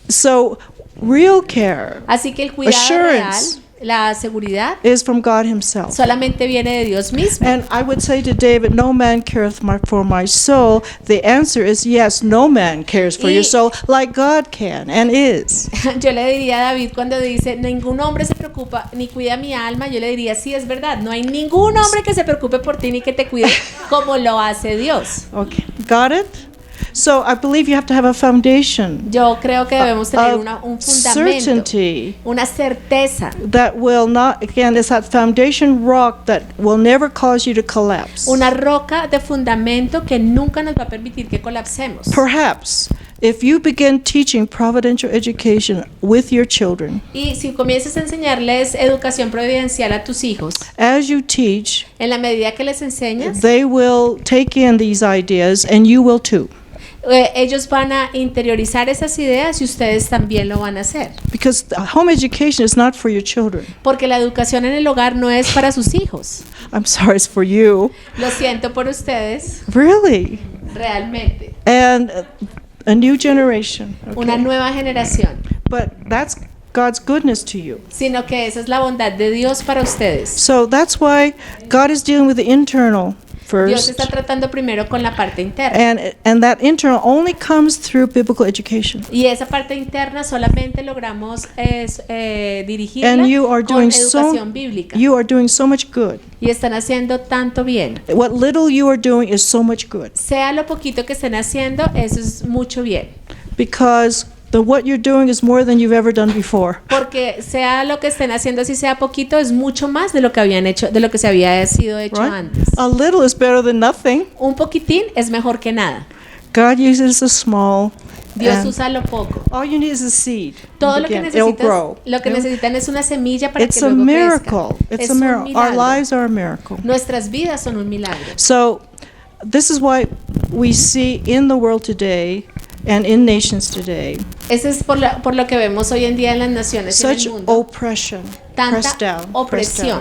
So, real care Así que el cuidado real, Assurance. la seguridad, is from God Himself. solamente viene de Dios mismo. And I would say to David, "No man careth for my soul." The answer is yes, no man cares for your soul like God can and is. Yo le diría a David cuando dice, ningún hombre se preocupa ni cuida mi alma, yo le diría, sí, es verdad, no hay ningún hombre que se preocupe por ti ni que te cuide como lo hace Dios. Okay, got it? So I believe you have to have a foundation, Yo creo que debemos tener of un fundamento, certainty una certeza, that will not, again, it's that foundation rock that will never cause you to collapse. una roca de fundamento que nunca nos va a permitir que colapsemos. Perhaps if you begin teaching providential education with your children, Y si comienzas a enseñarles educación providencial a tus hijos, as you teach, en la medida que les enseñas, they will take in these ideas and you will too. Ellos van a interiorizar esas ideas y ustedes también lo van a hacer. Because the home education is not for your children. Porque la educación en el hogar no es para sus hijos. I'm sorry, it's for you. Lo siento por ustedes, Really. realmente. And a new generation. Una Okay. nueva generación. But that's God's goodness to you. Sino que esa es la bondad de Dios para ustedes. So that's why God is dealing with the internal Dios first. está tratando primero con la parte interna. And that internal only comes through biblical education. Y esa parte interna solamente logramos dirigirla And you are con doing educación bíblica. so much good. Y están haciendo tanto bien. What little you are doing is so much good. Sea lo poquito que estén haciendo, eso es mucho bien. Because what you're doing is more than you've ever done before. Porque sea lo que estén haciendo, así sea poquito, es mucho más de lo que habían hecho, de lo que se había sido hecho Right? antes. A little is better than nothing. Un poquitín es mejor que nada. God uses the small. Dios and usa lo poco. all you need is a seed. Todo lo que Again, it'll necesitas, grow. lo que necesitan es una semilla para It's que a luego miracle. crezca. It's Es a un miracle. Our milagro. lives are a miracle. Nuestras vidas son un milagro. So, this is why we see in the world today and in nations today, Eso es por lo que vemos hoy en día en las naciones y en such el mundo. oppression, pressed Tanta down, opresión,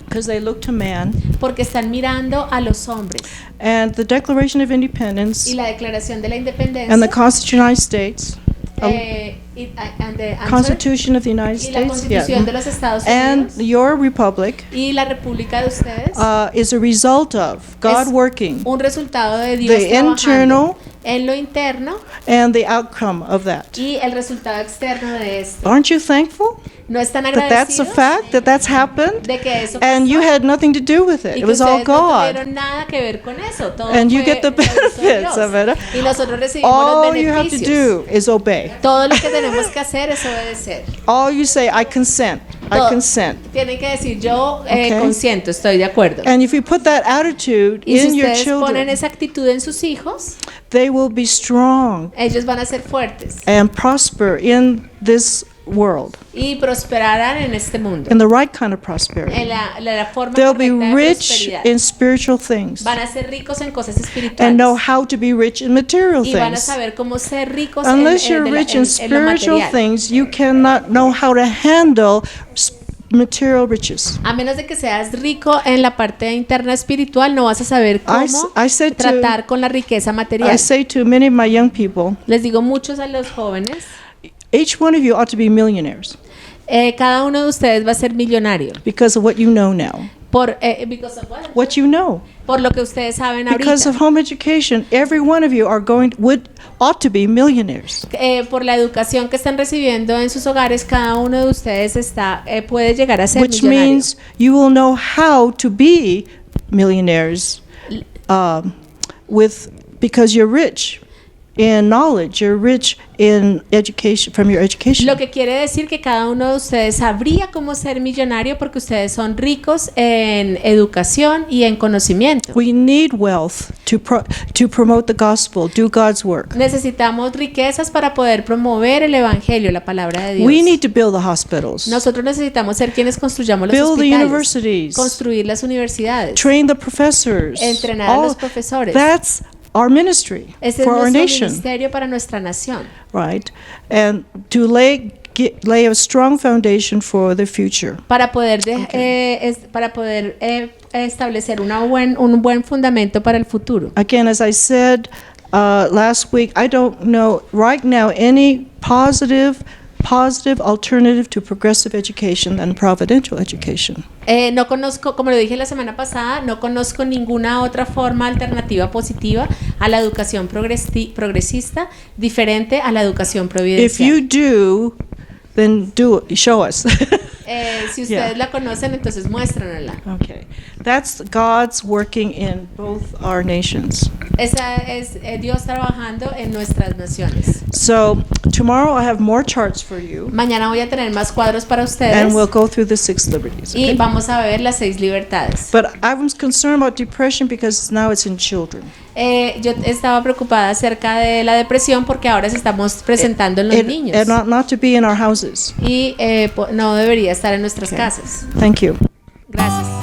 because they look to man. porque están mirando a los hombres. And the Declaration of Independence Y la declaración de la and the independencia Constitution of the United States, and the answer, Constitution of the United y la States, constitución de los Estados and Unidos your republic y la república de ustedes is a result of God es working un resultado de Dios the trabajando internal en lo interno and the outcome of that. y el resultado externo de esto. Aren't you thankful ¿No están that that's a agradecidos fact, that that's happened? de que eso And you pasó? had nothing to do with it. Y It que was all ustedes no God. tuvieron nada que ver con eso. Todo And you fue get the lo hizo benefits Dios. of it. Y nosotros recibimos All los you have to beneficios. do is obey. Todo lo que tenemos que hacer es obedecer. All you say, I consent. I Todo. consent. Tienen que decir yo Okay. consiento, estoy de acuerdo. And if you put that attitude Y si in your ustedes ponen children, esa actitud en sus hijos, they will be strong ellos van a ser fuertes and prosper in this world, y prosperarán en este mundo. in the right kind of prosperity. En la forma They'll be correcta de rich prosperidad. in spiritual things Van a ser ricos en cosas and espirituales. know how to be rich in material Y van a things. saber cómo ser ricos Unless you're de la- rich in lo spiritual material. things, you cannot know how to handle material riches. A menos de que seas rico en la parte interna espiritual, no vas a saber cómo I said to- tratar con la riqueza material. I say to many of my young people, Les digo muchos a los jóvenes, each one of you ought to be millionaires cada uno de ustedes va a ser millonario because of what you know now. because of what? What you know. Por lo que ustedes saben Because ahorita. of home education, every one of you ought to be millionaires. Por la educación que están recibiendo en sus hogares, cada uno de ustedes puede llegar a ser Which millonario. means you will know how to be millionaires because you're rich in knowledge, you're rich in education, from your education. Lo que quiere decir que cada uno de ustedes sabría cómo ser millonario porque ustedes son ricos en educación y en conocimiento. We need wealth to promote the gospel, do God's work. Necesitamos riquezas para poder promover el evangelio, la palabra de Dios. We need to build the hospitals, Nosotros necesitamos ser quienes construyamos los build the hospitales, universities, construir las universidades, train the professors. entrenar a los profesores. That's our ministry Ese es for our nuestro nation, ministerio para nuestra nación. right? And to lay a strong foundation for the future. Para poder, establecer un buen fundamento para el futuro. Again, as I said last week, I don't know right now any positive alternative to progressive education than providential education. No conozco, como lo dije la semana pasada, no conozco ninguna otra forma alternativa positiva a la educación progresista diferente a la educación If providencial. you do, then show us. Si ustedes Yeah. la conocen, entonces muéstranla. Okay, that's God's working in both our nations. Esa es Dios trabajando en nuestras naciones. So tomorrow I have more charts for you, Mañana voy a tener más cuadros para ustedes and we'll go through the 6 liberties. y Okay? vamos a ver las 6 libertades. But I was concerned about depression because now it's in children. Yo estaba preocupada acerca de la depresión porque ahora se estamos presentando en los niños And not to be in our houses. y no debería estar en nuestras casas. Thank you. Gracias.